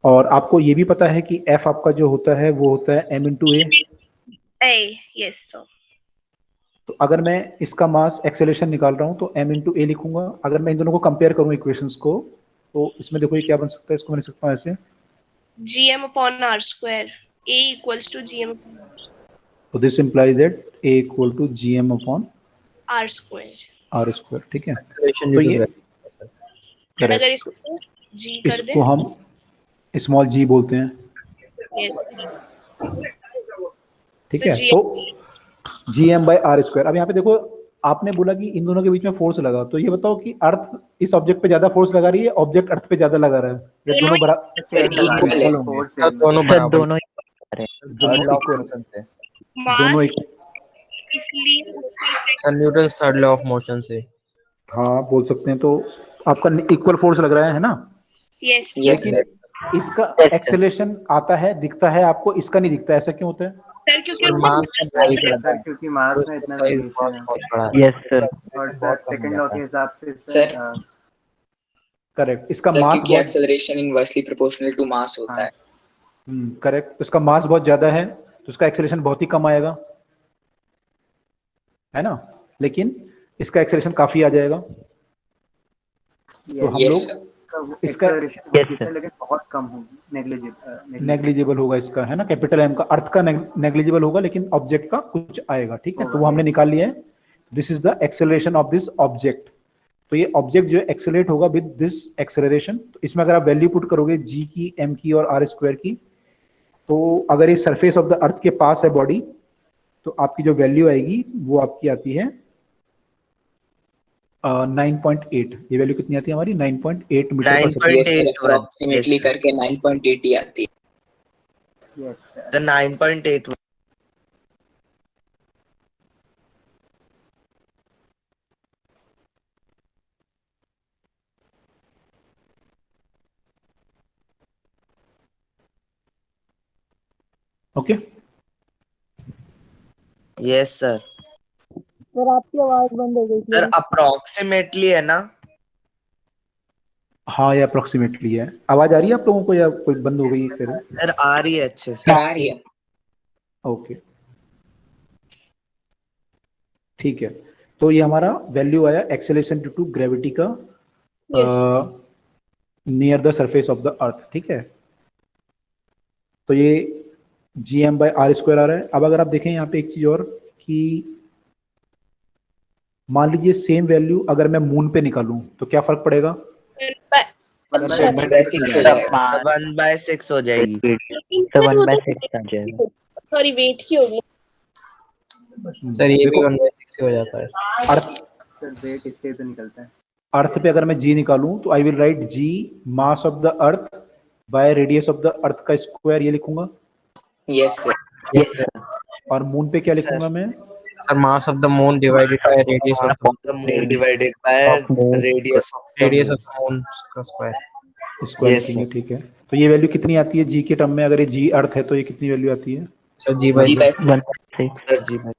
और आपको ये भी पता है कि F आपका जो होता है वो होता है m/a। Yes sir. तो अगर मैं इसका मास एक्सेलरेशन निकाल रहा हूँ तो m/a लिखूंगा। अगर मैं इन दोनों को कंपेयर करूँ इक्वेशंस को, तो इसमें देखो ये क्या बन सकता है, इसको मैं लिख सकता हूँ ऐसे। gm/r², a equals to gm तो this implies that a equal to Gm/r², r²। ठीक है। Acceleration तो due to ये gravity, sir. अगर करेक्ट, इसको g कर दे, इसको हम स्मॉल g बोलते हैं, yes, ठीक तो है। तो Gm/r²। अब यहाँ पे देखो, आपने बोला कि इन दोनों के बीच में फोर्स लगा, तो ये बताओ कि अर्थ इस ऑब्जेक्ट पे ज्यादा फोर्स लगा रही है, ऑब्जेक्ट अर्थ पे ज्यादा लगा रहा है, या दोनों बराबर? सर इक्वल है। फोर्स सर दोनों सर बराबर दोनों equal है। दोनों लॉ ऑफ equal- मोशन से। दोनों मास एक, इसलिए sir Newton third law of motion से। हाँ बोल सकते हैं। तो आपका इक्वल फोर्स लग रहा है ना। यस यस लेकिन सर। इसका एक्सेलरेशन आता है, दिखता है आपको, इसका नहीं दिखता, ऐसा क्यों होता है? सर, क्योंकि सर मास का भाई करता सर है, क्योंकि मास में इतना साइज वेरिएशन है। बहुत बड़ा है। Yes sir. और सर सेकंड लॉ के हिसाब से सर, करेक्ट, इसका सर मास क्योंकि बहुत, acceleration inversely proportional to mass होता है। करेक्ट, इसका मास बहुत ज्यादा है तो इसका एक्सेलरेशन बहुत ही कम आएगा, है ना। लेकिन इसका एक्सेलरेशन काफी आ जाएगा। तो हम यस लोग सर। इसका एक्सेलरेशन सर लेकिन बहुत कम होगी, नेग्लिजिबल। नेग्लिजिबल होगा इसका, है ना। कैपिटल एम का, अर्थ का नेग्लिजिबल होगा, लेकिन ऑब्जेक्ट का कुछ आएगा, ठीक है। तो वो हमने निकाल लिया है। This is the acceleration of this object. तो ये ऑब्जेक्ट जो एक्सेलरेट होगा विद दिस एक्सेलरेशन। तो इसमें अगर आप वैल्यू पुट करोगे g की, m की और r² की, तो अगर ये सरफेस ऑफ द अर्थ के पास है बॉडी, तो आपकी जो वैल्यू आएगी वो आपकी आती है 9.8। ये वैल्यू कितनी आती है हमारी? 9.8 मीटर पर second. Yes sir, 9.81, approximately yes, sir. करके 9.80 आती है। Yes sir. The 9.81. Okay, Yes, sir. Sir आपकी आवाज बंद हो गई सर अप्रोक्सीमेटली है ना? हाँ, ये अप्रोक्सीमेटली है। आवाज आ रही है आप लोगों को, या कोई बंद हो गई फिर? सर आ रही है अच्छे से। सर आ रही है। ओके, ठीक है। तो ये हमारा वैल्यू आया एक्सेलरेशन ड्यू टू ग्रेविटी का near the surface of the अर्थ, ठीक है। तो ये Gm/r² आ रहा है। अब अगर आप देखें यहाँ पे एक चीज और, कि मान लीजिए सेम वैल्यू अगर मैं मून पे निकालूं तो क्या फर्क पड़ेगा? सर 1/6 हो जाएगा। 1/6 हो जाएगी। तो 1/6 आ जाएगा। सॉरी, वेट की होगी। सर ये भी देखो, 1/6 से हो जाता है। अर्थ सर वेट इससे तो निकलता है। अर्थ पे अगर मैं g निकालूं तो I will write g mass of the earth by radius of the अर्थ का स्क्वायर, ये लिखूंगा। Yes sir. Yes sir. और मून पे क्या लिखूंगा मैं? Sir mass of the moon divided by radius Mass of of the moon divided by radius of the radius moon. Of the moon का square. Square Yes, लिखेंगे, sir. ठीक है। तो ये वैल्यू कितनी आती है g के टर्म में? अगर ये g अर्थ है तो ये कितनी वैल्यू आती है? Sir g/6। 1/6। Sir जी भाई।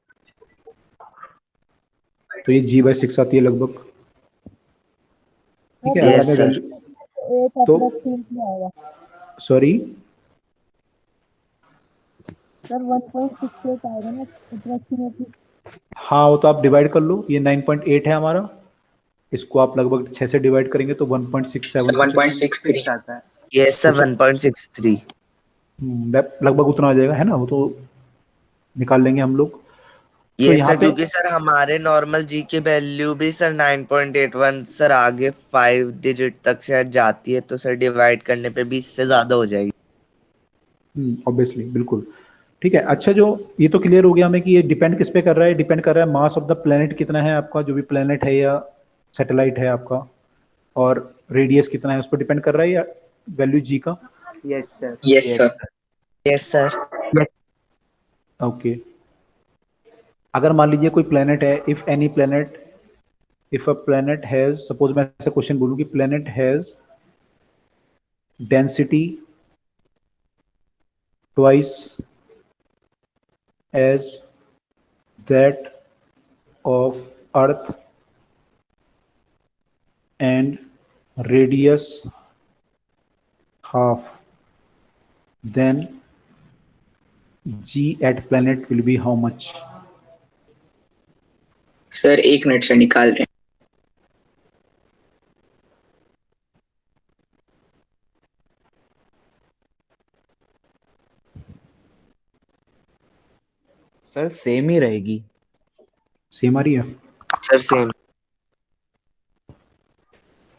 तो ये g/6 आती है लगभग, ठीक है। Yes, अगर मैं sir. वैल्यू तो सॉरी सर 1.68 आएगा ना अप्रोक्सीमेटली। हाँ, वो तो आप डिवाइड कर लो। ये 9.8 है हमारा, इसको आप लगभग 6 से डिवाइड करेंगे तो 1.67 1.63 आता है। Yes, sir. 1.63. लगभग उतना आ जाएगा, है ना। वो तो निकाल लेंगे हम लोग। तो Yes, यहाँ sir. पे क्योंकि सर हमारे नॉर्मल जी की वैल्यू भी सर 9.81 सर आगे 5 डिजिट तक शायद जाती है, तो सर डिवाइड करने पे भी इससे ज्यादा हो जाएगी। ऑब्वियसली, बिल्कुल, ठीक है। अच्छा, जो ये तो क्लियर हो गया हमें कि ये डिपेंड किस पे कर रहा है? डिपेंड कर रहा है मास ऑफ द प्लेनेट कितना है आपका, जो भी प्लेनेट है या सैटेलाइट है आपका, और रेडियस कितना है उस पर डिपेंड कर रहा है या वैल्यू जी का? Yes, sir. Yes, sir. Yes sir. Okay. अगर मान लीजिए कोई प्लेनेट है, if a planet has, suppose मैं ऐसा क्वेश्चन बोलूं कि planet has density twice as that of earth and radius half, then g at planet will be how much? Sir 1 minute से निकाल रहे हैं। सर सेम ही रहेगी। सेम आ रही है? Sir same.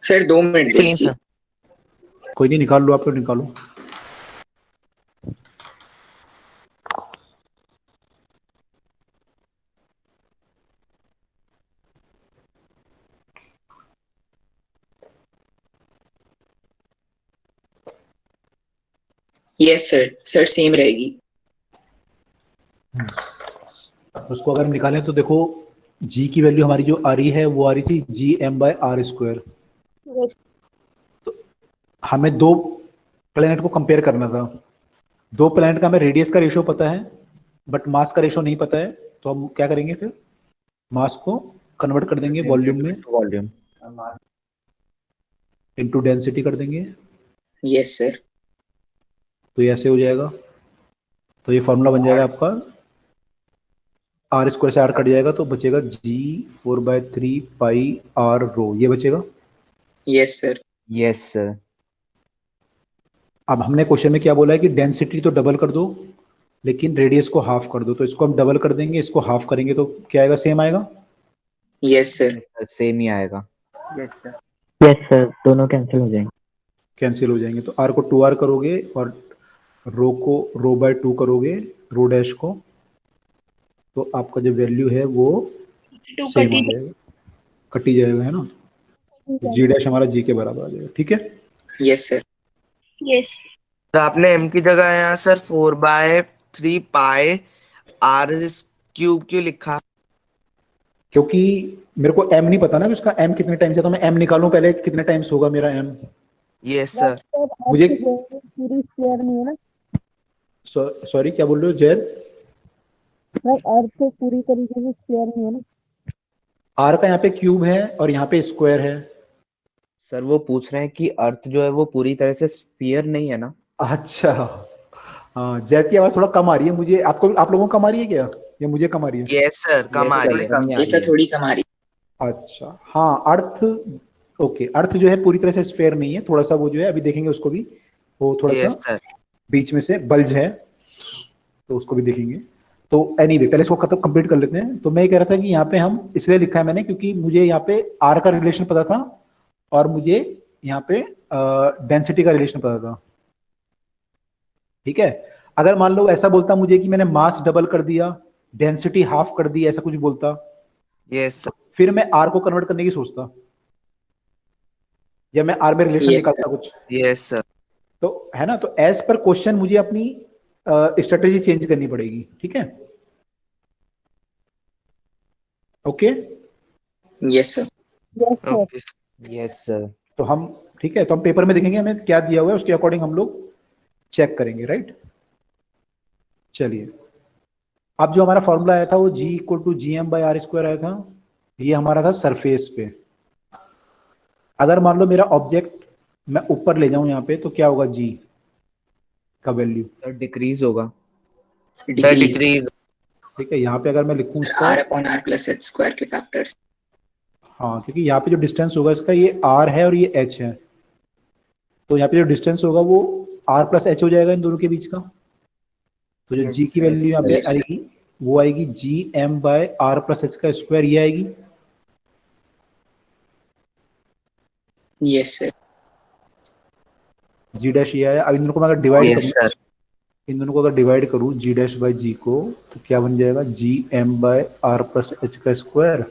सर 2 मिनट दीजिए। कोई नहीं, निकाल लो, आप लोग निकालो। यस सर, सर सेम रहेगी। उसको अगर हम निकालें तो देखो g की वैल्यू हमारी जो आ रही है वो आ रही थी gm/r²। हमें दो प्लेनेट को कंपेयर करना था। दो प्लेनेट का हमें रेडियस का रेशियो पता है बट मास का रेशियो नहीं पता है, तो हम क्या करेंगे फिर? मास को कन्वर्ट कर देंगे वॉल्यूम में, वॉल्यूम इनटू डेंसिटी कर देंगे। Yes sir. तो ये ऐसे हो जाएगा। तो ये फॉर्मूला बन जाएगा आपका, r² से r कट जाएगा तो बचेगा g4/3 पाई r रो, ये बचेगा। Yes sir. Yes sir. अब हमने क्वेश्चन में क्या बोला है कि डेंसिटी तो डबल कर दो लेकिन रेडियस को हाफ कर दो, तो इसको हम डबल कर देंगे, इसको हाफ करेंगे तो क्या आएगा? सेम आएगा। Yes sir. सेम ही आएगा। Yes, sir. यस सर, दोनों कैंसिल हो जाएंगे। कैंसिल हो जाएंगे तो r को 2r करोगे और रो को रो/2 करोगे, रो डैश को, तो आपका जो वैल्यू है वो सेम आ जाएगा, कटी जाएगा, है ना? जी डैश हमारा जी के बराबर आ जाएगा। ठीक है? Yes sir. यस। तो आपने m की जगह यहाँ सर 4/3 पाई r³ क्यों लिखा? क्योंकि मेरे को m नहीं पता ना कि उसका m कितने टाइम्स है, तो मैं m निकालूं पहले कितने टाइम्स होगा मेरा m। Yes sir. मुझे पूरी स्क्वायर नहीं है ना सॉरी क्या बोल रहे हो जैद? भाई, अर्थ तो पूरी तरीके से स्क्वायर नहीं है ना। r का यहाँ पे क्यूब है और यहाँ पे स्क्वायर है। सर वो पूछ रहे हैं कि अर्थ जो है वो पूरी तरह से स्फीयर नहीं है ना। अच्छा, हाँ, जैद की आवाज थोड़ा कम आ रही है मुझे। आपको, आप लोगों को कम आ रही है क्या या मुझे कम आ रही है? यस सर, कम आ रही है। ऐसा थोड़ी कम आ रही। अच्छा, हाँ, अर्थ, ओके, अर्थ जो है पूरी तरह से स्फेयर नहीं है, थोड़ा सा वो जो है अभी देखेंगे उसको भी, वो थोड़ा यस सा सर। बीच में से बल्ज है, तो उसको भी देखेंगे। तो एनीवे पहले इसको खत्म कंप्लीट कर लेते हैं। तो मैं ये कह रहा था कि यहाँ पे हम इसलिए लिखा है मैंने क्योंकि मुझे यहाँ पे आर का रिलेशन पता था और मुझे यहाँ पे डेंसिटी का रिलेशन पता था। ठीक है? अगर मान लो ऐसा बोलता मुझे कि मैंने मास डबल कर दिया, डेंसिटी हाफ कर दी, ऐसा कुछ बोलता, यस सर। फिर मैं आर को कन्वर्ट करने की सोचता या मैं आर में रिलेशन Yes, निकालता कुछ, यस सर। तो है ना? तो एज पर क्वेश्चन मुझे अपनी स्ट्रेटेजी चेंज करनी पड़ेगी। ठीक है? Okay? Yes sir. Okay. Yes sir. तो हम, ठीक है, तो हम पेपर में देखेंगे हमें क्या दिया हुआ है, उसके अकॉर्डिंग हम लोग चेक करेंगे। राइट? चलिए, अब जो हमारा फॉर्मूला आया था वो G = gm/r² आया था। ये हमारा था सरफेस पे। अगर मान लो मेरा ऑब्जेक्ट मैं ऊपर ले जाऊं यहाँ पे, तो क्या होगा G का वैल्यू? सर डिक्रीज होगा। Sir decrease. ठीक है, यहाँ पे अगर मैं लिखूं इसका, r/r+h² के फैक्टर्स। हाँ, क्योंकि यहाँ पे जो डिस्टेंस होगा इसका, ये r है और ये h है, तो यहाँ पे जो डिस्टेंस होगा वो r+h हो जाएगा इन दोनों के बीच का। तो जो G की वैल्यू यहाँ पे yes. आएगी वो आएगी gm/r+h², ये आएगी। Yes sir. G डैश ये आया। अब इन दोनों को मैं अगर डिवाइड यस करूँ, सर। इन दोनों को अगर डिवाइड करूँ G'/G को, तो क्या बन जाएगा? gm/r+h²।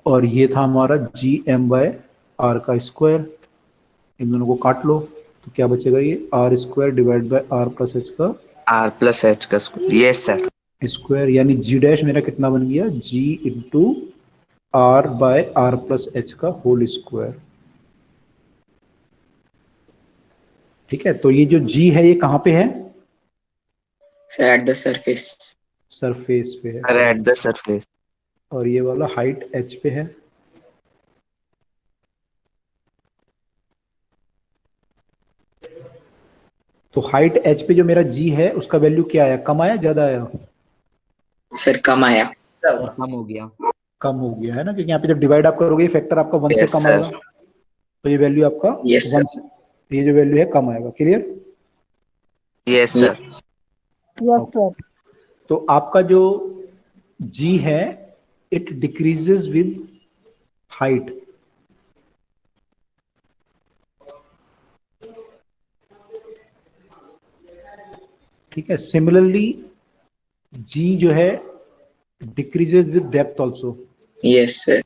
और ये था हमारा GM/r का स्क्वायर। इन दोनों को काट लो तो क्या बचेगा, ये r² divide by r plus h का r प्लस h का स्क्वायर। Yes sir. स्क्वायर, यानी g डैश मेरा कितना बन गया, g into r by r plus h का होल स्क्वायर। ठीक है, तो ये जो g है ये कहाँ पे है, sir at the surface. Surface पे है, अरे एट द सरफेस। और ये वाला हाइट h पे है। तो हाइट h पे जो मेरा g है उसका वैल्यू क्या आया, कम आया ज्यादा आया, सर कम आया। कम हो गया। कम हो गया है ना, क्योंकि यहाँ पे जब डिवाइड आप करोगे फैक्टर आपका 1 से Yes, कम sir. आएगा, तो ये वैल्यू आपका Yes, sir. 1 से, ये जो वैल्यू है कम आएगा। Clear? Yes sir. Yes sir. तो आपका जो g है इट डिक्रीजेस विद हाइट। ठीक है, सिमिलरली g जो है decreases with depth also. Yes sir.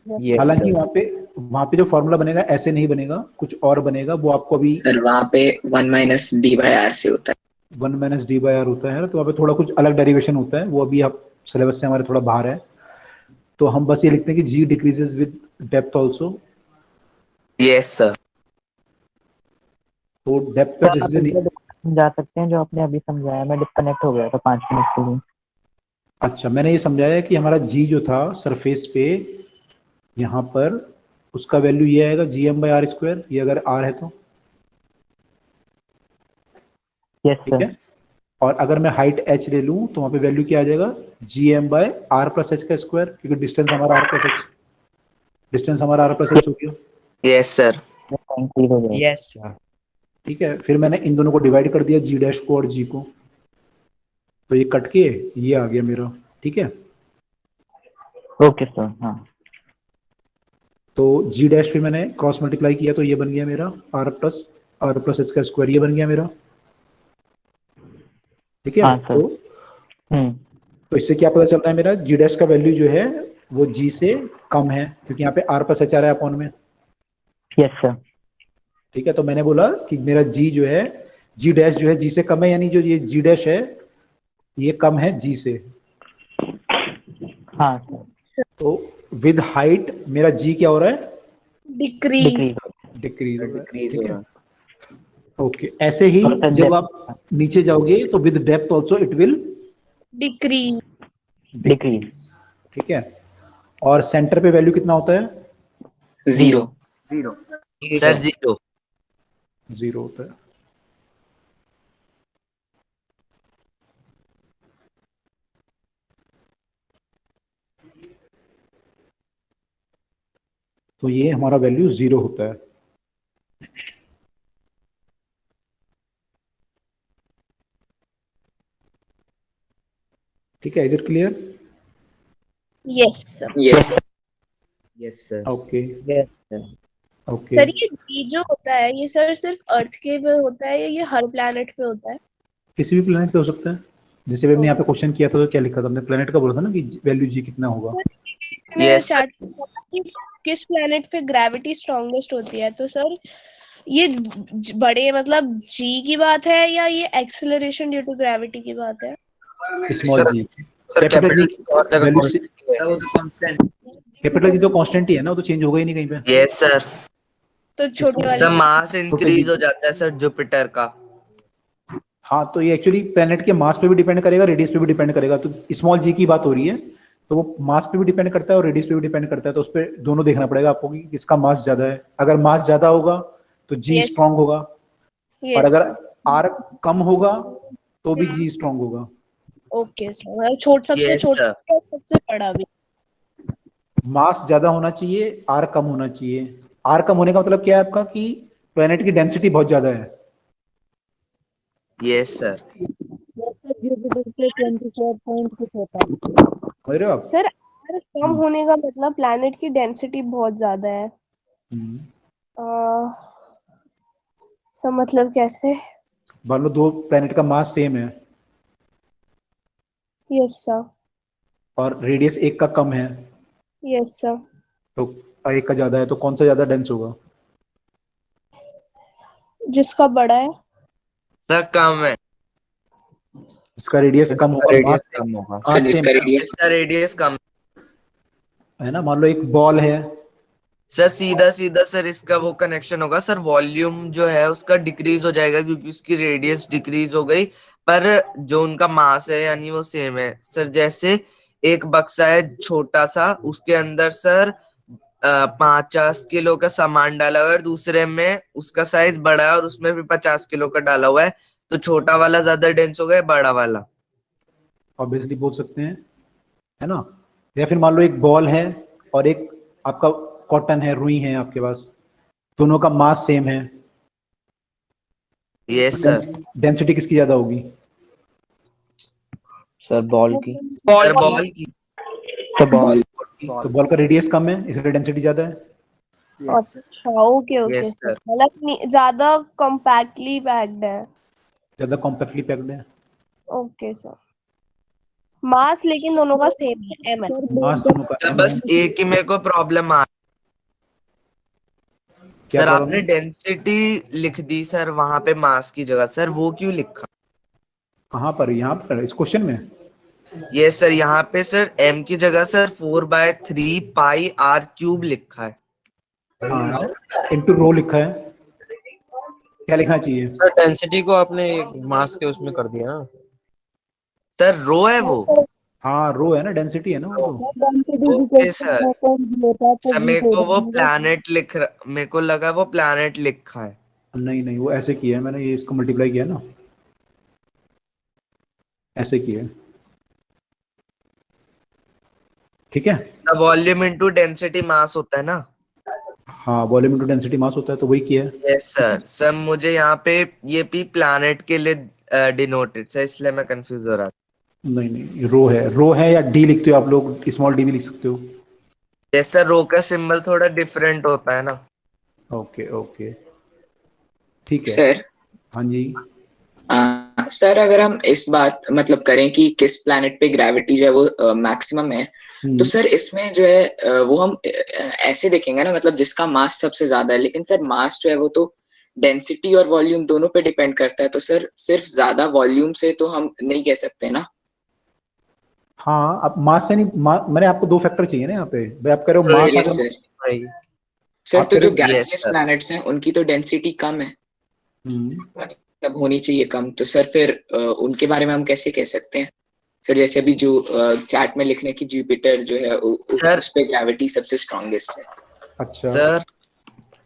Yes हालांकि वहां पे जो फॉर्मूला बनेगा ऐसे नहीं बनेगा, कुछ और बनेगा, वो आपको अभी सर वहाँ पे 1 माइनस d/r से होता है। 1 माइनस d/r होता है ना, तो वहाँ पे थोड़ा कुछ अलग डेरिवेशन होता है, वो अभी आप सिलेबस से हमारे थोड़ा बाहर है। तो हम बस ये लिखते हैं कि g decreases with depth also. Yes sir. तो डेप्थ पे डिसीजन, समझा सकते हैं जो आपने अभी समझाया, मैं डिस्कनेक्ट हो गया था 5 मिनट के लिए। अच्छा मैंने ये समझाया कि हमारा g जो था सरफेस पे यहाँ पर, उसका वैल्यू ये आएगा GM/r², ये अगर r है तो, यस ठीक सर। है। और अगर मैं हाइट h ले लूँ तो वहाँ पे वैल्यू क्या आ जाएगा, GM/r प्लस h का स्क्वायर, क्योंकि डिस्टेंस हमारा r प्लस h, डिस्टेंस हमारा r प्लस h हो गया। Yes sir. इंक्रीज हो जाएगा। Yes sir. ठीक है, फिर मैंने इन दोनों को डिवाइड कर दिया, g डैश को और g को, तो ये कट के ये आ गया मेरा। ठीक है, ओके सर। हाँ तो g डैश पे मैंने क्रॉस मल्टीप्लाई किया तो ये बन गया मेरा r प्लस h का स्क्वायर, ये बन गया मेरा। ठीक है, हाँ, सर। तो इससे क्या पता चलता है, मेरा g डैश का वैल्यू जो है वो g से कम है, क्योंकि यहाँ पे r प्लस h आ रहा है अपॉन में। Yes sir. ठीक है, तो मैंने बोला कि मेरा g जो है, g डैश जो है g से कम है, यानी जो ये g डैश है ये कम है g से। हाँ सर। तो विद हाइट मेरा g क्या हो रहा है, डिक्रीज। डिक्रीज। डिक्रीज हो रहा है। डिक्रीज ठीक हो है, रहा है। ओके। ऐसे ही और जब आप नीचे जाओगे तो with depth also it will decrease. Decrease. ठीक है, और सेंटर पे वैल्यू कितना होता है, 0। 0। सर 0। 0 होता है। तो ये हमारा वैल्यू 0 होता है। ठीक है, is it clear? Yes sir. Yes yes sir. Okay yes sir. Okay. Sir ये जो होता है ये सर सिर्फ अर्थ के पे होता है या ये हर प्लैनेट पे होता है? किसी भी प्लेनेट पे हो सकता है। जैसे हमने यहाँ पे क्वेश्चन किया था तो क्या लिखा था हमने, प्लेनेट का बोला था ना कि वैल्यू जी कितना होगा। मैंने Yes, चार्ट कि किस प्लैनेट पे ग्रेविटी स्ट्रॉन्गेस्ट होती है, तो सर ये बड़े मतलब जी की बात है या ये एक्सेलरेशन ड्यू टू ग्रेविटी की बात है? स्मॉल सर, जी, सर कैपिटल कैपिटल और जगह वैल्यू constant है। वो तो कांस्टेंट। कैपिटल जी तो कांस्टेंट ही है ना, वो तो चेंज होगा ही नहीं कहीं पे। Yes sir. तो छोटे सर वाले मास इंक्रीज हो जाता है सर जुपिटर का। हाँ, तो ये एक्चुअली प्लेनेट के मास पे भी डिपेंड करेगा, रेडियस पे भी डिपेंड करेगा। तो स्मॉल जी की बात हो रही है, तो वो मास पे भी डिपेंड करता है और रेडियस पे भी डिपेंड करता है। तो उस पर दोनों देखना पड़ेगा आपको कि किसका मास ज्यादा है। अगर मास ज्यादा होगा तो जी Yes. स्ट्रांग होगा, और यस अगर आर कम होगा तो भी जी स्ट्रांग होगा। Okay sir. सबसे Yes, छोटा sir. और सबसे बड़ा भी। मास ज्यादा होना चाहिए, आर कम होना चाहिए। आर कम होने का मतलब क्या है आपका, कि प्लेनेट की डेंसिटी बहुत ज्यादा है। Yes sir. समझ रहे हो आप? सर आर कम होने का मतलब प्लैनेट की डेंसिटी बहुत ज्यादा है। सर मतलब कैसे? मान लो दो प्लेनेट का मास सेम है यस सर। और रेडियस एक का कम है, यस सर। तो एक का ज्यादा है तो कौन सा ज्यादा डेंस होगा? जिसका बड़ा है। सर कम है। इसका रेडियस कम होगा, रेडियस मास कम होगा। सर जिसका रेडियस इसका रेडियस कम है ना। मान लो एक बॉल है, सर, सीधा सीधा सर इसका वो कनेक्शन होगा सर, वॉल्यूम जो है उसका डिक्रीज हो जाएगा क्योंकि उसकी रेडियस डिक्रीज हो गई, पर जो उनका मास है यानी वो सेम है सर। जैसे एक बक्सा है छोटा सा, उसके अंदर सर 50 किलो का सामान डाला हुआ है, और दूसरे में उसका साइज बड़ा है और उसमें भी 50 किलो का डाला हुआ है, तो छोटा वाला ज्यादा डेंस हो गया, बड़ा वाला। ऑब्वियसली बोल सकते हैं, है ना। या फिर मान लो एक बॉल है और एक आपका कॉटन है, रुई है आपके पास, दोनों का मास सेम है, यस सर। डेंसिटी किसकी ज्यादा होगी? सर बॉल की। सर बॉल की। तो बॉल तो बॉल का रेडियस कम है इसलिए डेंसिटी ज्यादा है। अच्छा okay okay Yes, sir, sir. मतलब ज्यादा कॉम्पैक्टली पैक्ड है। ज्यादा कॉम्पैक्टली पैक्ड है। Okay sir. मास लेकिन दोनों का सेम है, एम है। मास दोनों का सर m बस है। एक ही मेरे को प्रॉब्लम आ क्या सर, problem आपने है? डेंसिटी लिख दी सर वहां पे मास की जगह, सर वो क्यों लिखा? कहाँ पर? यहाँ पर इस क्वेश्चन में? ये सर यहाँ पे सर m की जगह सर 4/3 पाई r क्यूब लिखा है। हाँ, इंटू रो लिखा है, क्या लिखना चाहिए? सर डेंसिटी को आपने मास के उसमें कर दिया ना। सर रो है वो। हाँ रो है ना, डेंसिटी है ना वो तो। Okay sir. सर मेरे को वो प्लैनेट मेरे को लगा वो प्लैनेट लिखा है। नहीं नहीं, वो ऐसे किया है मैंने, ये इसको मल्टीप्लाई किया ना, ऐसे किया है। ठीक है। Sir volume into density mass होता है ना। हाँ, वॉल्यूम इनटू डेंसिटी मास होता है, तो वही किया है। Yes sir. सर मुझे यहाँ पे ये भी प्लैनेट के लिए डिनोटेड सर, इसलिए मैं कंफ्यूज हो रहा था। नहीं नहीं, रो है या डी लिखते हो आप लोग, स्मॉल डी भी लिख सकते हो। यस सर, रो का सिंबल थोड़ा डिफरेंट होता है ना। ओके ओके, ठीक है। सर हाँ जी। सर अगर हम इस बात मतलब करें कि किस प्लैनेट पे ग्रेविटी जो है वो मैक्सिमम है, तो सर इसमें जो है वो हम ऐसे देखेंगे ना, मतलब जिसका मास सबसे ज्यादा है, लेकिन सर मास जो है वो तो डेंसिटी और वॉल्यूम दोनों पे डिपेंड करता है, तो सर सिर्फ ज्यादा वॉल्यूम से तो हम नहीं कह सकते ना। हाँ, अब मास से नहीं, मैंने आपको दो फैक्टर चाहिए ना यहाँ पे भाई, आप कह रहे हो मास यस अगर सर। सर आप तो कह जो रहे हो- गैसियस प्लैनेट्स हैं उनकी तो डेंसिटी कम है, हम्म, मतलब होनी चाहिए कम, तो सर फिर उनके बारे में हम कैसे कह सकते हैं सर? जैसे अभी जो चैट में लिखने की जुपिटर जो है उस पे ग्रेविटी सबसे स्ट्रॉन्गेस्ट है। अच्छा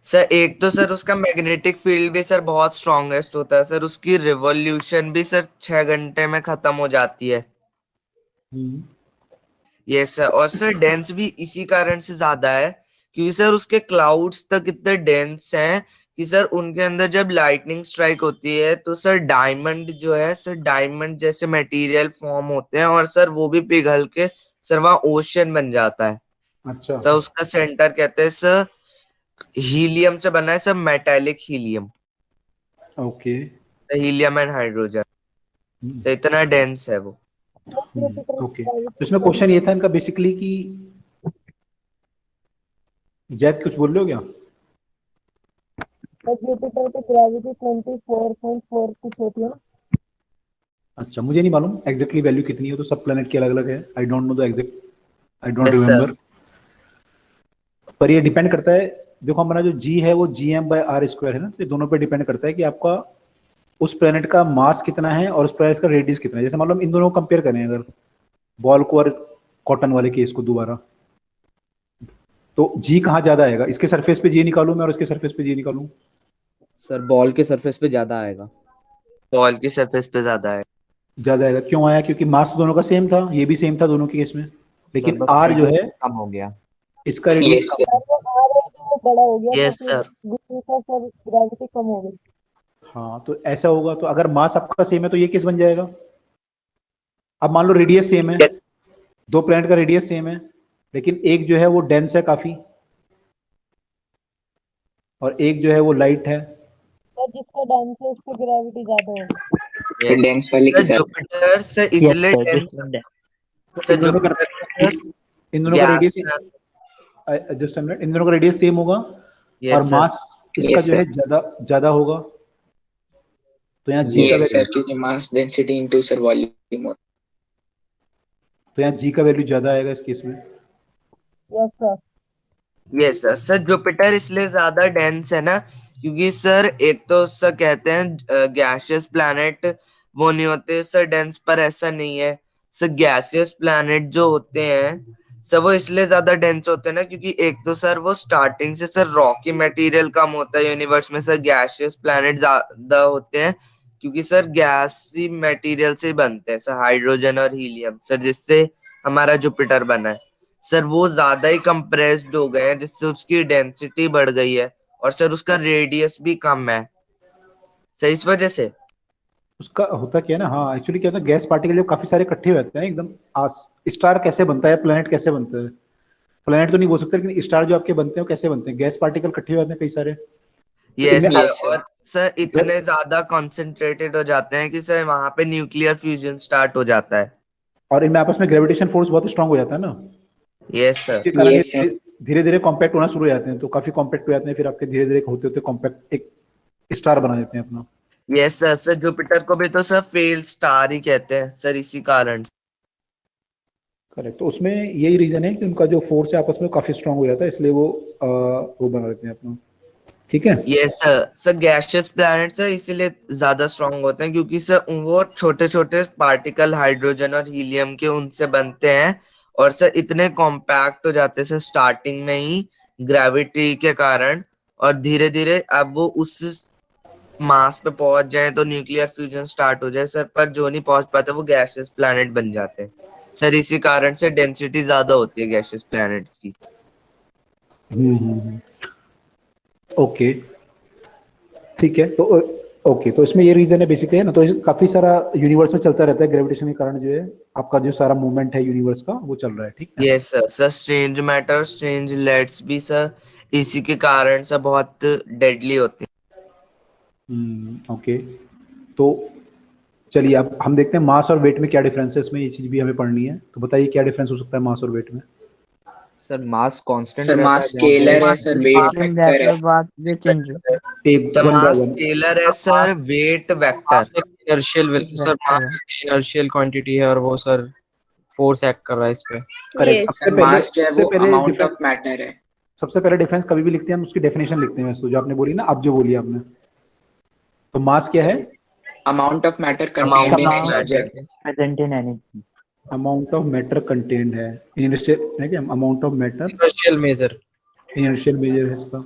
सर एक तो सर उसका मैग्नेटिक फील्ड भी सर बहुत स्ट्रॉन्गेस्ट होता है सर, उसकी रिवॉल्यूशन भी सर 6 घंटे में खत्म हो जाती है। Yes sir. और सर डेंस भी इसी कारण से ज्यादा है क्योंकि सर उसके क्लाउड्स तक इतने डेंस हैं कि सर उनके अंदर जब लाइटनिंग स्ट्राइक होती है तो सर डायमंड जो है सर, डायमंड जैसे मटेरियल फॉर्म होते हैं, और सर वो भी पिघल के सर वहां ओशन बन जाता है। अच्छा सर उसका सेंटर कहते हैं सर हीलियम से बना है sir, metallic helium. Okay. Helium and hydrogen से इतना डेंस है वो। ओके, तो इसमें क्वेश्चन ये था इनका बेसिकली कि जैद कुछ बोल रहे हो क्या? जुपिटर की ग्रेविटी 24.4 कुछ होती है ना। अच्छा, मुझे नहीं मालूम एग्जैक्टली वैल्यू कितनी है, तो सब प्लेनेट की अलग अलग है। I don't know the exact, I don't Yes, sir. Remember. पर ये डिपेंड करता है, देखो हमारा जो जी है वो gm/r² है ना, तो ये दोनों पे डिपेंड करता है कि आपका उस प्लेनेट का मास कितना है और उस प्लेनेट का रेडियस कितना है। जैसे मान लो हम इन दोनों को कंपेयर करें, अगर बॉल को और कॉटन वाले केस को दोबारा, तो जी कहाँ ज्यादा आएगा? इसके सरफेस पे जी निकालूं मैं और इसके सरफेस पे जी निकालूं? सर बॉल के सरफेस पे ज्यादा आएगा। बॉल की सरफेस पे ज्यादा है। ज्यादा आएगा, क्यों आया? क्योंकि मास दोनों का सेम था, ये भी सेम था दोनों के केस में, लेकिन बस आर जो है radius कम हो गया। इसका रेडियस Yes, कम है। वो बड़ा हो गया यस सर। सर ग्रेविटी कम हो गई। हाँ, तो ऐसा होगा, तो अगर मास आपका सेम है तो ये केस बन जाएगा। अब मान लो रेडियस सेम है, दो प्लैनेट का रेडियस सेम है, लेकिन एक जो है वो डेंस है काफी और एक जो है वो लाइट है। सर जिसका डांस है उसकी ग्रेविटी ज्यादा होगी। सर डेंस वाले के सर साथ जुपिटर से इसलिए डेंस सर इन दोनों का जुपिटर इन दोनों का gas radius, just a minute, इन दोनों का रेडियस सेम होगा और यस सर। मास इसका Yes, जो है sir. ज्यादा ज्यादा होगा, तो यहाँ जी का Yes, sir. वैल्यू, क्योंकि mass density into sir volume होता तो यहाँ जी का वैल्यू ज्यादा आएगा इस केस में। Yes sir. Yes sir. Sir Jupiter इसलिए ज्यादा डेंस है ना, क्योंकि सर एक तो सर कहते हैं गैसियस प्लैनेट वो नहीं होते सर डेंस, पर ऐसा नहीं है सर। गैसियस प्लैनेट जो होते हैं सर वो इसलिए ज्यादा डेंस होते हैं ना, क्योंकि एक तो सर वो स्टार्टिंग से सर रॉकी मटेरियल कम होता है यूनिवर्स में। सर गैसियस प्लैनेट ज्यादा होते हैं क्योंकि सर गैसी मटेरियल से बनते हैं सर, हाइड्रोजन और हीलियम सर, जिससे हमारा जुपिटर बना है सर। वो ज्यादा ही कंप्रेस्ड हो गए हैं जिससे उसकी डेंसिटी बढ़ गई है, और सर उसका रेडियस भी कम है सर, इस वजह से। उसका होता क्या है ना, हाँ एक्चुअली क्या होता है, गैस पार्टिकल जब काफी सारे इकट्ठे हो जाते हैं एकदम, स्टार कैसे बनता है, प्लेनेट कैसे बनता है, प्लेनेट तो नहीं बोल सकते, लेकिन स्टार जो आपके बनते हैं वो कैसे बनते हैं, गैस पार्टिकल इकट्ठे हो जाते हैं कई सारे, तो यस इनमें सर। Yes, sir. और सर इतने ज्यादा कंसंट्रेटेड हो जाते हैं कि सर वहां पे न्यूक्लियर फ्यूजन स्टार्ट हो जाता है। और इनमें आपस में ग्रेविटेशन फोर्स बहुत स्ट्रांग हो जाता है ना, यस सर। इसके कारण ये Yes, sir. धीरे धीरे कॉम्पैक्ट होना शुरू हो जाते हैं, तो काफी कॉम्पैक्ट हो जाते हैं, फिर आपके धीरे धीरे होते होते कॉम्पैक्ट एक स्टार बना देते हैं अपना। Yes sir. सर जुपिटर को भी तो सर फेल स्टार ही कहते हैं सर, इसी कारण। करेक्ट, तो उसमें यही रीजन है कि उनका जो फोर्स है आपस में काफी स्ट्रांग हो जाता है, इसलिए वो बना देते हैं अपना। ठीक है, yes sir. Sir gaseous planet sir इसीलिए ज्यादा स्ट्रांग होते हैं क्योंकि सर वो छोटे छोटे पार्टिकल हाइड्रोजन और हीलियम के उनसे बनते हैं, और सर इतने कॉम्पैक्ट हो जाते हैं सर स्टार्टिंग में ही ग्रेविटी के कारण, और धीरे धीरे अब वो उस मास पे पहुंच जाए तो न्यूक्लियर फ्यूजन स्टार्ट हो जाए सर, पर जो नहीं पहुंच पाते वो गैसियस प्लैनेट बन जाते हैं सर। इसी कारण से डेंसिटी ज्यादा होती है गैसियस प्लैनेट्स की। ओके ठीक है, तो ओके, तो इसमें ये रीजन है बेसिकली, है ना, तो काफी सारा यूनिवर्स में चलता रहता है, ग्रेविटेशन के कारण जो है आपका जो सारा मूवमेंट है यूनिवर्स का वो चल रहा है। ठीक है, yes sir. Sir strange matter strange lights भी सर इसी के कारण से बहुत डेडली होती है। ओके, तो चलिए अब हम देखते हैं मास और वेट में क्या डिफरेंस है, इसमें ये चीज भी हमें पढ़नी है, तो बताइए क्या डिफरेंस हो सकता है मास और वेट में। सर मास कांस्टेंट Sir, रहता है mass जहाँ scalar पे है, sir. Weight चेंज vector रहता है. है, बात वे चेंज एक sir one by mass one, scalar है sir, weight vector. Inertial sir, mass inertial quantity है और वो सर फोर्स एक्ट कर रहा है इस पे। करेक्ट। Yes. Sir, mass जो है वो amount of डिफरेंस, matter है. सबसे पहले डिफरेंस कभी भी लिखते हैं हम उसकी डेफिनेशन लिखते हैं, जो आपने बोली ना, अब जो बोली आपने, तो मास क्या है, Amount of matter Amount contained in of any matter. object. Present in any amount of matter contained है, इनर्शियल है क्या, amount of matter, inertial measure. Inertial measure है इसका,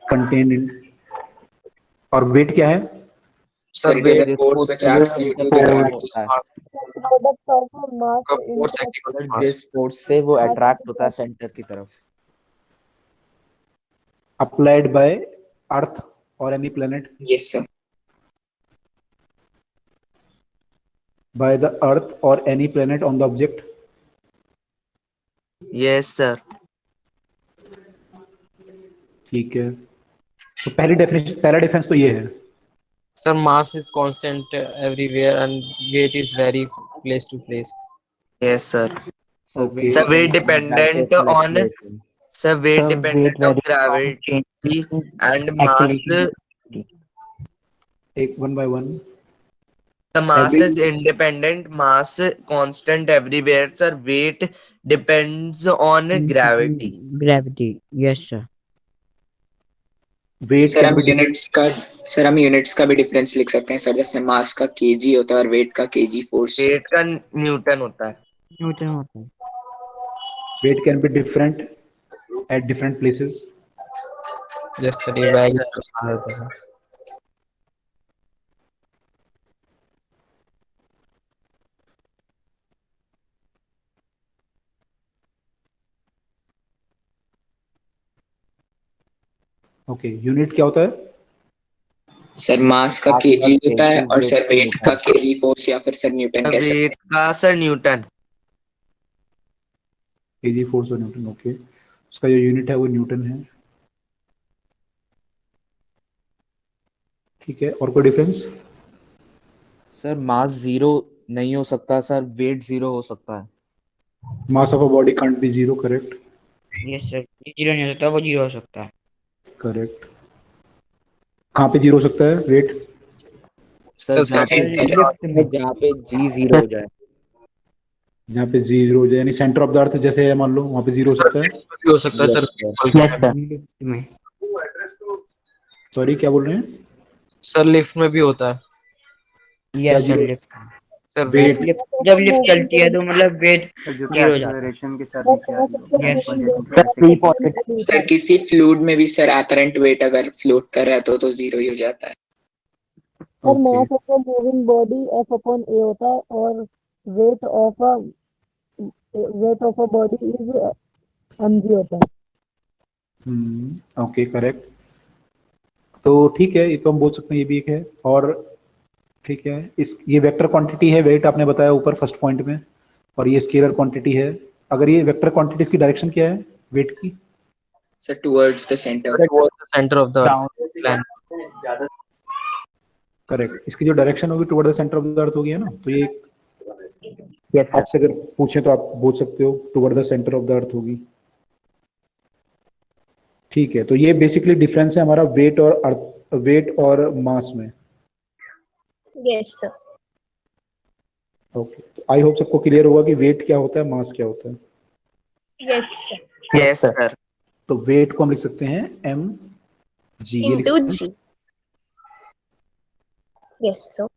कंटेन्ड इन, और वेट क्या है, Sir, it is a force which acts due to the gravity. Product of mass force acting sir जिस force से वो अट्रैक्ट होता है सेंटर की तरफ। अप्लाइड बाय अर्थ और any planet, Yes, sir. By the earth और any planet on the object. Yes sir. ठीक है, तो पहली डेफिनेशन, पहला डिफरेंस तो ये है। Sir mass is constant everywhere and weight is vary place to place. Yes sir. Okay. Sir weight dependent on, sir weight dependent on gravity and mass. एक one by one, The mass is independent, mass constant everywhere, sir. Weight depends on gravity. Gravity, yes sir. Weight Sir, can हम be, units का भी difference लिख सकते हैं sir. जैसे mass का kg होता है और weight का kg force. Weight का न्यूटन होता है। न्यूटन होता है। Weight can be different at different places. Yes sir, ये वैल्यू होता है। ओके, यूनिट क्या होता है, Sir, mass का kg होता है और sir weight का kg force या फिर sir न्यूटन कह सकते वेट का सर न्यूटन। केजी फोर्स और न्यूटन। ओके, उसका जो यूनिट है वो न्यूटन है। ठीक है, और कोई डिफरेंस, सर मास जीरो नहीं हो सकता सर, वेट जीरो हो सकता है। Mass of a body can't be zero, correct yes sir, zero नहीं हो सकता, वो जीरो हो सकता है। करेक्ट। कहाँ पे जीरो हो सकता है वेट? सर जहाँ पे center जहाँ पे जी जीरो हो जाए। जहाँ पे जीरो हो जाए, यानी सेंटर ऑफ द अर्थ जैसे है मान लो, वहाँ पे जीरो हो सकता है। भी हो सकता है Yes, सर। sir. लिफ्ट में सॉरी क्या बोल रहे हैं? सर लिफ्ट में भी होता है yes sir, zero? Lift sir. Weight जब लिफ्ट चलती है तो मतलब वेट जो कि जीरो हो जाता एक्सेलरेशन के साथ नीचे आ रही है, Yes. ऊपर देखने के ऐसे सर किसी फ्लूइड में भी सर एपरेंट वेट अगर फ्लोट कर रहा है तो जीरो ही हो जाता है। Sir mass of a moving body F upon A होता है और weight of a body is mg होता है। Okay correct. तो ठीक है, ये तो हम बोल सकते हैं ये भी एक है। और ठीक है, इस ये वेक्टर क्वांटिटी है वेट, आपने बताया ऊपर फर्स्ट पॉइंट में, और ये स्केलर क्वांटिटी है। अगर ये वेक्टर क्वांटिटी की डायरेक्शन क्या है वेट की? Sir towards the centre. Centre of the planet. Correct, इसकी जो डायरेक्शन होगी toward the centre of the अर्थ होगी, है ना? तो ये आपसे अगर पूछे तो आप बोल सकते हो toward the centre of the अर्थ होगी। ठीक है, तो ये बेसिकली डिफरेंस है हमारा वेट और अर्थ, वेट और मास में। Yes sir. ओके, तो आई होप सबको क्लियर होगा कि वेट क्या होता है, मास क्या होता है। Yes sir. Yes sir. तो वेट को हम लिख सकते हैं एम जी, ये लिख इंटू सकते हैं। जी। Yes sir.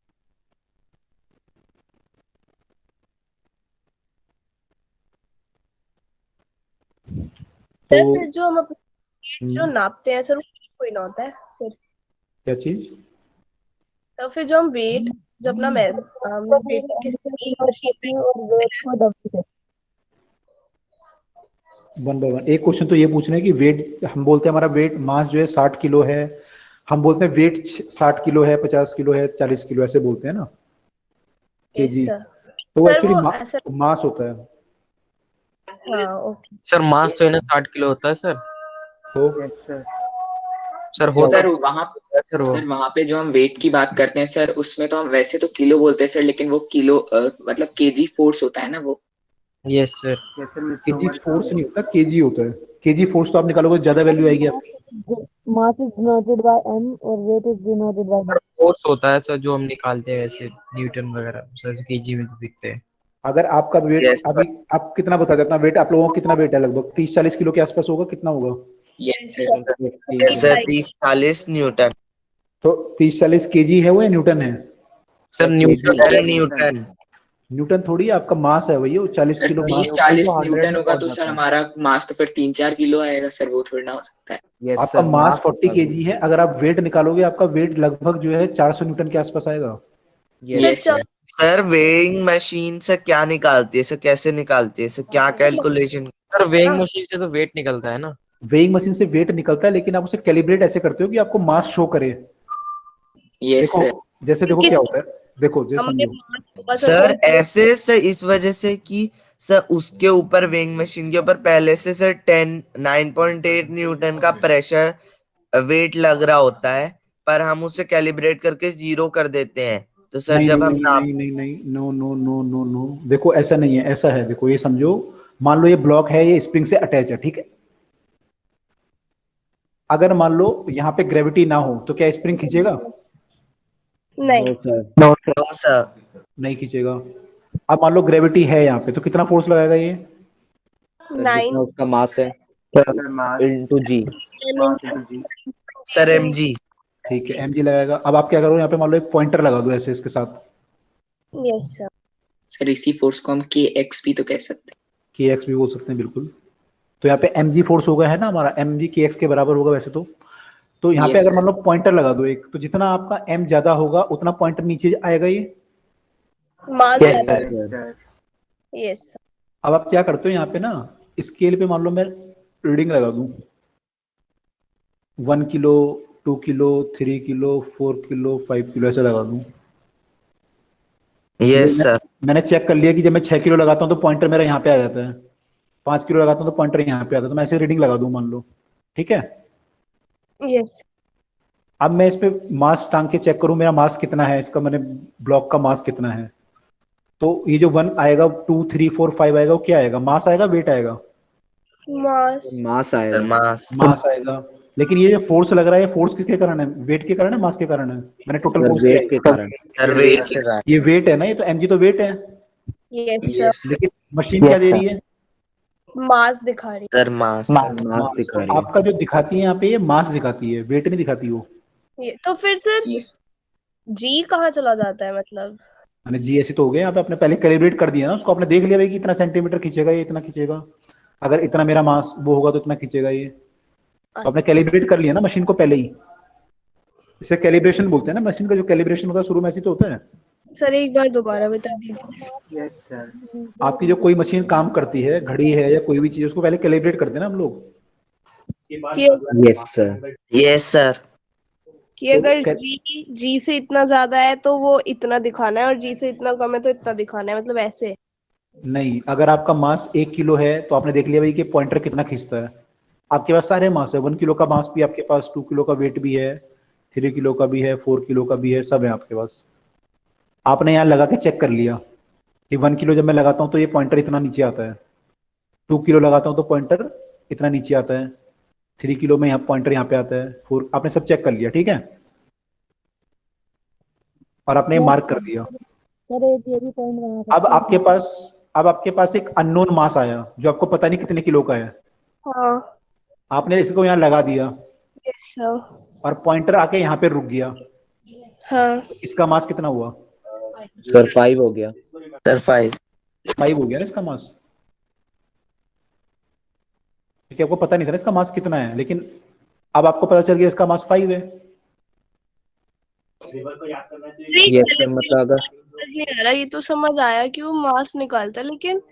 सर तो फिर जो हम अपने जो नापते हैं सर, वो कोई ना होता है फिर। क्या चीज? तो फिर जो हम वेट जो अपना वेट किसी मशीन और वेट को W से। One by one. एक क्वेश्चन तो ये पूछ रहे हैं कि वेट, हम बोलते हैं हमारा वेट मास जो है 60 किलो है, हम बोलते हैं वेट 60 किलो है, 50 किलो है, 40 किलो, ऐसे बोलते हैं ना केजी। तो सर एक्चुअली वो ऐसा मास होता है। हाँ ओके सर मास तो इन्हें 60 किलो होता है सर। तो यस सर। सर हो सर वहाँ सर वो सर वहाँ पे जो हम वेट की बात करते हैं सर, उसमें तो हम वैसे तो किलो बोलते हैं सर, लेकिन वो किलो मतलब केजी फोर्स होता है ना वो। Yes sir. Yes sir, KG force नहीं होता, केजी होता है। केजी फोर्स तो आप निकालोगे ज्यादा वैल्यू आएगी आपकी। Mass is denoted by m और weight is denoted by sir force होता है सर जो हम निकालते हैं वैसे न्यूटन वगैरह सर, केजी में तो दिखते हैं। अगर आपका वेट Yes, अभी आप कितना बताते हैं अपना वेट, आप लोगों का कितना वेट है? लगभग 30-40 किलो के आसपास होगा, कितना होगा? Yes yes sir 30-40 Newton. तो 30-40 केजी है वो या न्यूटन है? Sir Newton sir Newton. Newton थोड़ी है, आपका मास है वही, 40 सर किलो मास। 30-40 न्यूटन होगा तो सर हमारा मास तो फिर 3-4 किलो आएगा सर, वो थोड़ी ना हो सकता है। आपका मास 40 केजी है, अगर आप वेट निकालोगे आपका वेट लगभग जो है 400 न्यूटन के आसपास आएगा। Yes sir. Sir weighing machine से क्या निकालती है सर, कैसे निकालती है सर, क्या कैलकुलेशन? सर वेइंग मशीन से तो वेट निकलता है ना। वेइंग मशीन से वेट निकलता है, लेकिन आप उसे कैलिब्रेट ऐसे करते हो कि आपको मास शो करे। Yes sir. देखो जैसे देखो क्या होता है, देखो जैसे समझो सर ऐसे सर इस वजह से कि सर उसके ऊपर वेइंग मशीन के ऊपर पहले से सर 9.8 न्यूटन का प्रेशर वेट लग रहा होता है, पर हम उसे कैलिब्रेट करके 0 कर देते हैं। तो सर नहीं जब नहीं हम नहीं नाप नहीं नहीं नहीं, no no no no no, देखो ऐसा नहीं है, ऐसा है। देखो ये समझो, मान लो ये ब्लॉक है, ये स्प्रिंग से अटैच है, ठीक है। अगर मान लो यहाँ पे ग्रेविटी ना हो तो क्या स्प्रिंग खींचेगा? नहीं नो सर नहीं खींचेगा। अब मान लो ग्रेविटी है यहाँ पे, तो कितना फोर्स लगाएगा ये? 9 उसका मास है sir mass into g. Into g. Sir mg। ठीक है, mg लगाएगा। अब आप क्या करो, यहाँ पे मान लो एक पॉइंटर लगा दो ऐसे इसके साथ। Yes sir. सर इसी फोर्स को हम kx भी तो कह सकते हैं। kx भी बोल सकते हैं बिल्कुल। तो यहाँ पे mg फोर्स होगा, है ना हमारा, mg kx के बराबर होगा वैसे तो यहाँ पे Yes, अगर मान लो पॉइंटर लगा दो एक, तो जितना आपका m ज्यादा होगा उतना पॉइंटर नीचे आएगा ये। मान यस सर। यस अब आप क्या करते हो यहाँ पे ना, स्केल पे मान लो मैं रीडिंग लगा दूं 1 kilo, 2 kilo, 3 kilo, 4 kilo, 5 kilo, ऐसे लगा दूं। Yes sir. मैंने चेक कर लिया कि जब मैं 6 किलो लगाता हूँ तो पॉइंटर मेरा यहाँ पे आ जाता है, 5 किलो लगाता हूँ तो पॉइंटर यहाँ पे आता है, तो मैं ऐसे रीडिंग लगा दूं मान लो, ठीक है। यस अब मैं इस पे मास टांग के चेक करूं मेरा मास कितना है, इसका मैंने ब्लॉक का मास कितना है। तो ये जो 1 आएगा, 2 3 4 5 आएगा, वो क्या आएगा? मास आएगा, वेट आएगा? मास। मास सर आएगा। मास। मास आएगा। लेकिन ये जो फोर्स लग रहा है, फोर्स किसके कारण है? वेट के कारण है, मास के कारण है? मैंने टोटल सर फोर्स वेट के कारण। सर वेट के कारण। ये वेट है ना, ये तो mg तो वेट है, यस यस सर, लेकिन मशीन क्या दे रही है? मास दिखा रही सर मास। मास मास। दिखा तो रही है। आपका जो दिखाती है यहाँ पे, ये मास दिखाती है, वेट नहीं दिखाती वो। है। तो फिर सर यस जी कहाँ चला जाता है मतलब? मैंने जी ऐसे तो हो गया, यहाँ पे आपने पहले कैलिब्रेट कर दिया ना उसको, आपने देख लिया भाई कि इतना सेंटीमीटर खींचेगा, ये इतना खींचेगा, अगर इतना मेरा मास वो होगा तो इतना खींचेगा ये, तो आपने कैलिब्रेट कर लिया ना मशीन को पहले ही। इसे कैलिब्रेशन बोलते हैं ना, मशीन का जो कैलिब्रेशन होता है शुरू में ऐसे तो होता है। सर एक बार दोबारा बता दीजिए। Yes sir. आपकी जो कोई मशीन काम करती है, घड़ी है या कोई भी चीज, उसको पहले कैलिब्रेट करते हैं ना हम लोग। कि यस सर। Yes sir. कि अगर तो जी से इतना ज्यादा है तो वो इतना दिखाना है, और जी से इतना कम है तो इतना दिखाना है, मतलब ऐसे। नहीं, अगर आपका मास 1 किलो है तो आपने देख लिया भाई कि पॉइंटर कितना खींचता है। आपके पास सारे मास है, 1 किलो का मास भी आपके पास, 2 किलो का वेट भी है, 3 किलो का भी है, 4 किलो का भी है, सब है आपके पास। आपने यहाँ लगा के चेक कर लिया कि 1 किलो जब मैं लगाता हूँ तो ये पॉइंटर इतना नीचे आता है, 2 किलो लगाता हूँ तो पॉइंटर इतना नीचे आता है, 3 किलो में यहाँ पॉइंटर यहाँ पे आता है, 4, आपने सब चेक कर लिया, ठीक है, और आपने मार्क कर दिया। सर एक ये भी पॉइंट बना सकते अब हैं। आपके पास एक अननोन मास आया जो आपको पता नहीं कितने किलो का है, हाँ। आपने इसको यहाँ लगा दिया यस सर। और पॉइंटर आके यहाँ पे रुक गया, हाँ। तो इसका मास कितना हुआ? सर 5 हो गया। सर 5। 5 हो गया ना इसका मास, क्योंकि आपको पता नहीं था ना इसका मास कितना है, लेकिन अब आपको पता चल गया इसका मास 5 है। यस सर, मतलब अगर नहीं आ रहा, ये तो समझ आया कि वो मास निकालता है, लेकिन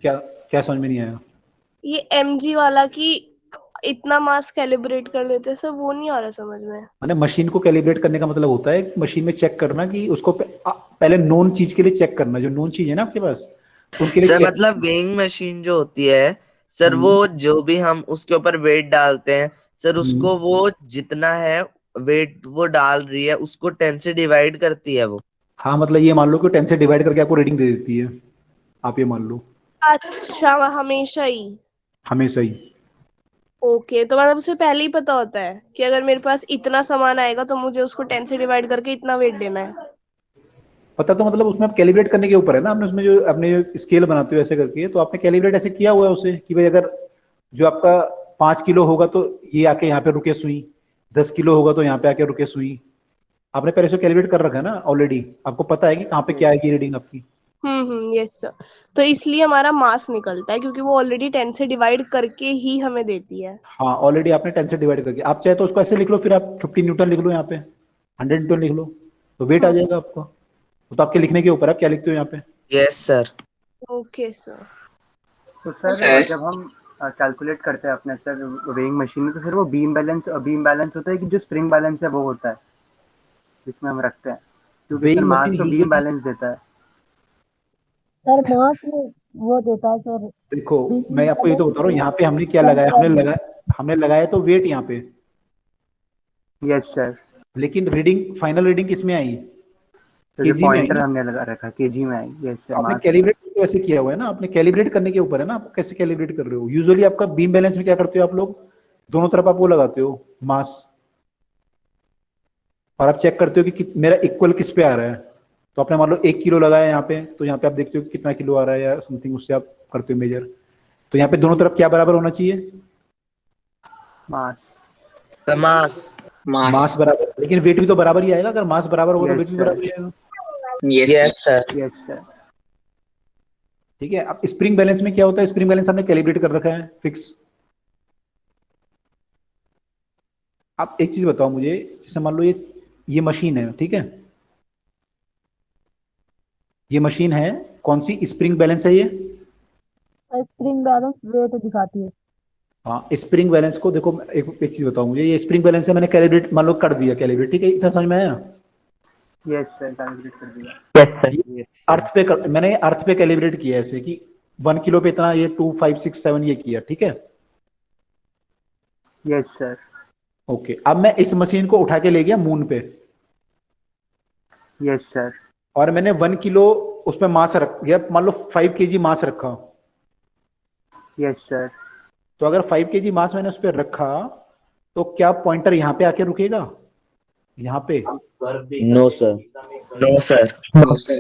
क्या क्या समझ में नहीं आया? ये mg वाला कि इतना मास कैलिब्रेट कर लेते हैं, सब वो नहीं आ रहा समझ में। मैंने मशीन को कैलिब्रेट करने का मतलब होता है मशीन में चेक करना कि उसको पहले नोन चीज के लिए चेक करना, जो नोन चीज है ना आपके पास उनके लिए सर check मतलब वेइंग मशीन जो होती है सर, वो जो भी हम उसके ऊपर वेट डालते हैं सर, उसको वो जितना है वेट वो डाल रही है उसको 10 से डिवाइड करती है वो। हाँ, मतलब ये मान लो कि 10 से डिवाइड करके आपको रीडिंग दे देती है, आप ये मान लो अच्छा, हमेशा ही। हमेशा ही। ओके, तो मतलब उसे पहले ही पता होता है कि अगर मेरे पास इतना सामान आएगा तो मुझे उसको 10 से डिवाइड करके इतना वेट देना है। पता तो मतलब उसमें आप कैलिब्रेट करने के ऊपर है ना, आपने उसमें जो अपने स्केल बनाते हो ऐसे करके, तो आपने कैलिब्रेट ऐसे किया हुआ है उसे कि भाई अगर जो आपका 5 किलो होगा तो ये आके यहाँ पे रुके सुई, 10 किलो होगा तो यहाँ पे आके रुके सुई, आपने पहले से कैलिब्रेट कर रखा है ना ऑलरेडी, आपको पता है कि कहाँ पे क्या आएगी रीडिंग आपकी। Yes sir. तो इसलिए हमारा मास निकलता है क्योंकि वो ऑलरेडी 10 से डिवाइड करके ही हमें देती है। हाँ, ऑलरेडी आपने 10 से डिवाइड करके, आप चाहे तो उसको ऐसे लिख लो, फिर आप 50 न्यूटन लिख लो, यहाँ पे 100 न्यूटन लिख लो, तो वेट आ जाएगा आपका। तो आपके लिखने के ऊपर आप क्या लिखते हो यहाँ पे। Yes sir. Okay sir. तो सर जब हम कैलकुलेट करते हैं अपने सर वेइंग मशीन में, तो सर वो बीम बैलेंस होता है कि जो स्प्रिंग बैलेंस है वो होता है जिसमें हम रखते हैं, क्योंकि सर Weighing मास machine तो बीम बैलेंस देता है। सर मास में वो देता है सर। देखो मैं आपको ये तो बता रहा हूँ, यहाँ पे हमने क्या लगाया, हमने लगाया तो वेट यहाँ पे। Yes sir. लेकिन रीडिंग, फाइनल रीडिंग किस में आई? तो जो केजी में आई पॉइंटर ना? हमने लगा रखा केजी में आई। Yes sir. आपने मास कैलिब्रेट तो ऐसे किया हुआ है ना, आपने कैलिब्रेट करने के ऊपर है ना, आप कैसे कैलिब्रेट कर रहे हो। यूजुअली आपका बीम बैलेंस में क्या करते हो आप लोग, दोनों तरफ आप वो लगाते हो मास, और आप चेक करते हो कि मेरा इक्वल किस पे आ रहा है। तो आपने मान लो 1 किलो लगाया यहाँ पे, तो यहाँ पे आप देखते हो कि कितना किलो आ रहा है या समथिंग, उससे आप करते हो मेजर। तो यहाँ पे दोनों तरफ क्या बराबर होना चाहिए? मास मास बराबर, लेकिन वेट भी तो बराबर ही आएगा। अगर मास बराबर होगा तो वेट Yes, भी sir. बराबर ही आएगा। Yes sir. Yes sir. ठीक है। अब स्प्रिंग बैलेंस में क्या होता है, स्प्रिंग बैलेंस हमने कैलिब्रेट कर रखा है फिक्स। आप एक चीज बताओ मुझे, जैसे मान लो ये मशीन है, ठीक है, ये मशीन है, कौन सी स्प्रिंग बैलेंस है ये? स्प्रिंग बैलेंस वेट दिखाती है। हाँ, स्प्रिंग बैलेंस को देखो, एक चीज बताओ मुझे, ये स्प्रिंग बैलेंस है, मैंने कैलिब्रेट मान लो कर दिया कैलिब्रेट, ठीक है, इतना समझ में आया? यस सर, कैलकुलेट कर दिया। Yes sir. अर्थ पे मैंने अर्थ पे कैलिब्रेट किया ऐसे कि 1 किलो पे इतना, ये 2 5 6 7 ये किया, ठीक है। Yes sir. ओके, अब मैं इस मशीन को उठा के ले गया मून पे। Yes sir. और मैंने 1 किलो उसमें मास रख या मान लो 5 kg मास रखा, यस सर। तो अगर 5 kg मास मैंने उस पर रखा तो क्या पॉइंटर यहाँ पे आके रुकेगा, यहाँ पे? No sir. No sir. No sir.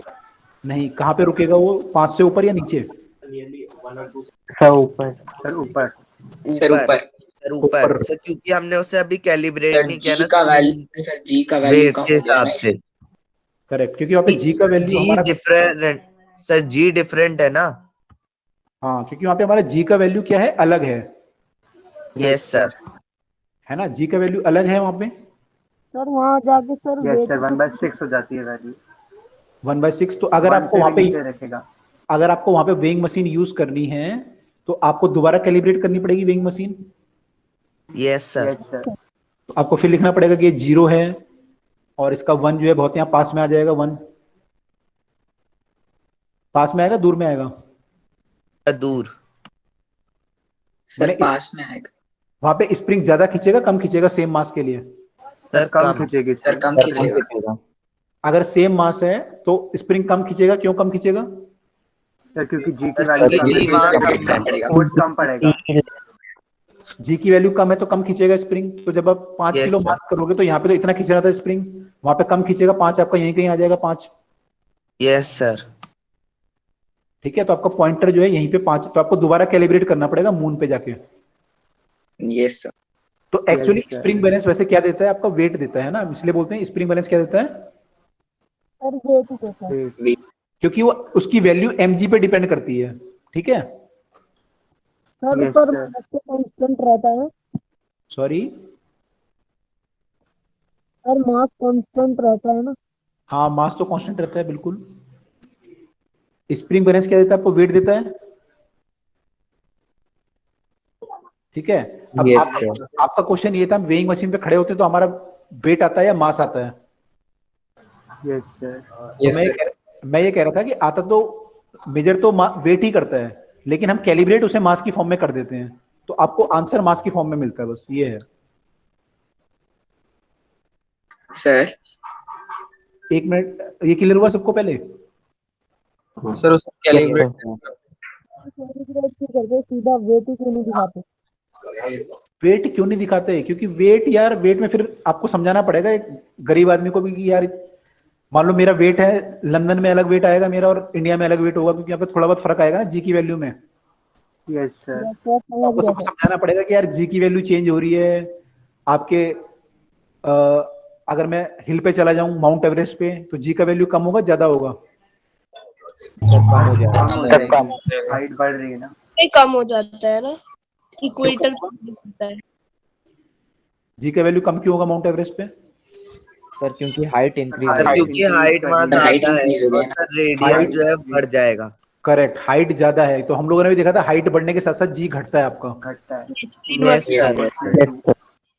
नहीं, कहाँ पे रुकेगा वो, 5 से ऊपर या नीचे? सर ऊपर। सर ऊपर। सर ऊपर। सर ऊपर सर, क्योंकि हमने उसे अभी कैलिब्रेट सर नहीं किया जी ना का सर, वैल्यू, सर जी का वैल्यू वेट कम के हो गया हिसाब ना। से। करेक्ट, क्योंकि वहाँ पे जी का वैल्यू जी हमारा, डिफरेंट सर, जी डिफरेंट है ना। हाँ क्योंकि वहाँ पे हमारा जी का वैल्यू क्या है, अलग है यस सर। है ना, जी का वैल्यू अलग है वहाँ पे। सर वहाँ जाके सर यस वेट सर 1/6 हो जाती है वैल्यू। 1/6, तो अगर 1 आपको से वहाँ भी पे, नीचे रखेगा। अगर आपको वहाँ पे वेइंग मशीन यूज करनी है तो आपको दोबारा कैलिब्रेट करनी पड़ेगी weighing machine. Yes sir. Yes sir. तो आपको फिर लिखना पड़ेगा कि ये 0 है और इसका 1 जो है बहुत यहाँ पास में आ जाएगा, 1 पास में आएगा, दूर में आएगा? दूर। सर मैंने पास में आएगा। वहाँ पे स्प्रिंग ज्यादा खींचेगा कम खींचेगा सेम मास के लिए? सर कम खींचेगी सर कम खींचेगा। अगर सेम मास है तो स्प्रिंग कम खींचेगा, क्यों कम खींचेगा? सर क्योंकि जी की वैल्यू कम है, फोर्स कम पड़ेगा। जी की वैल्यू कम है तो कम खींचेगा स्प्रिंग। तो जब आप 5 Yes, किलो sir. मास करोगे तो यहाँ पे तो इतना खींच रहा था स्प्रिंग, वहां पे कम खींचेगा, 5 आपका यहीं कहीं आ जाएगा, 5। Yes sir. ठीक है, तो आपका पॉइंटर जो है यहीं पे 5, तो आपको दोबारा कैलिब्रेट करना पड़ेगा मून पे जाके। Yes sir. तो एक्चुअली स्प्रिंग बैलेंस वैसे क्या देता है, आपका वेट देता है ना, इसलिए बोलते हैं स्प्रिंग बैलेंस क्या देता है, सर वेट ही देता है। क्योंकि वो उसकी वैल्यू mg पे डिपेंड करती है। ठीक है, सर Yes, पर sir. मास तो कांस्टेंट रहता है। सॉरी, सर मास कांस्टेंट रहता है ना। हाँ मास तो कांस्टेंट रहता है बिल्कुल। स्प्रिंग बैलेंस क्या देता है आपको, वेट देता है। ठीक है, अब Yes, आपका क्वेश्चन ये था, वेइंग मशीन पे खड़े होते हैं तो हमारा वेट आता है या मास आता है? Yes sir. तो मैं ये कह रहा था कि आता तो मेजर तो वेट ही करता है, लेकिन हम कैलिब्रेट उसे मास की फॉर्म में कर देते हैं, तो आपको आंसर मास की फॉर्म में मिलता है, बस ये है। सर एक मिनट, ये क्लियर हुआ सबको पहले? सर उसे कैलिब्रेट कैलकुलेट क्यों करते, सीधा वेट ही क्यों नहीं दिखाते? वेट क्यों नहीं दिखाते? क्योंकि वेट यार, वेट में फिर आपको समझाना पड़ेगा एक गरीब आदमी को भी कि यार मान लो मेरा वेट है, लंदन में अलग वेट आएगा मेरा और इंडिया में अलग वेट होगा, क्योंकि यहाँ पे थोड़ा बहुत फर्क आएगा ना जी की वैल्यू में। Yes sir. आपको सबको समझाना पड़ेगा कि यार जी की वैल्यू चेंज हो रही है आपके। अगर मैं हिल पे चला जाऊं माउंट एवरेस्ट पे तो जी का वैल्यू कम होगा ज्यादा होगा? कम हो जाएगा। कम हो जाएगी, हाइट बढ़ रही है ना। नहीं, कम हो जाता है ना, इक्वेटर होता है। जी का वैल्यू कम क्यों होगा माउंट एवरेस्ट पे? सर क्योंकि हाइट इंक्रीज सर क्योंकि हाइट वहां ज्यादा है और सर रेडियस जो है बढ़ जाएगा। करेक्ट, हाइट ज्यादा है, तो हम लोगों ने भी देखा था हाइट बढ़ने के साथ साथ जी घटता है आपका। घटता है। Yes sir.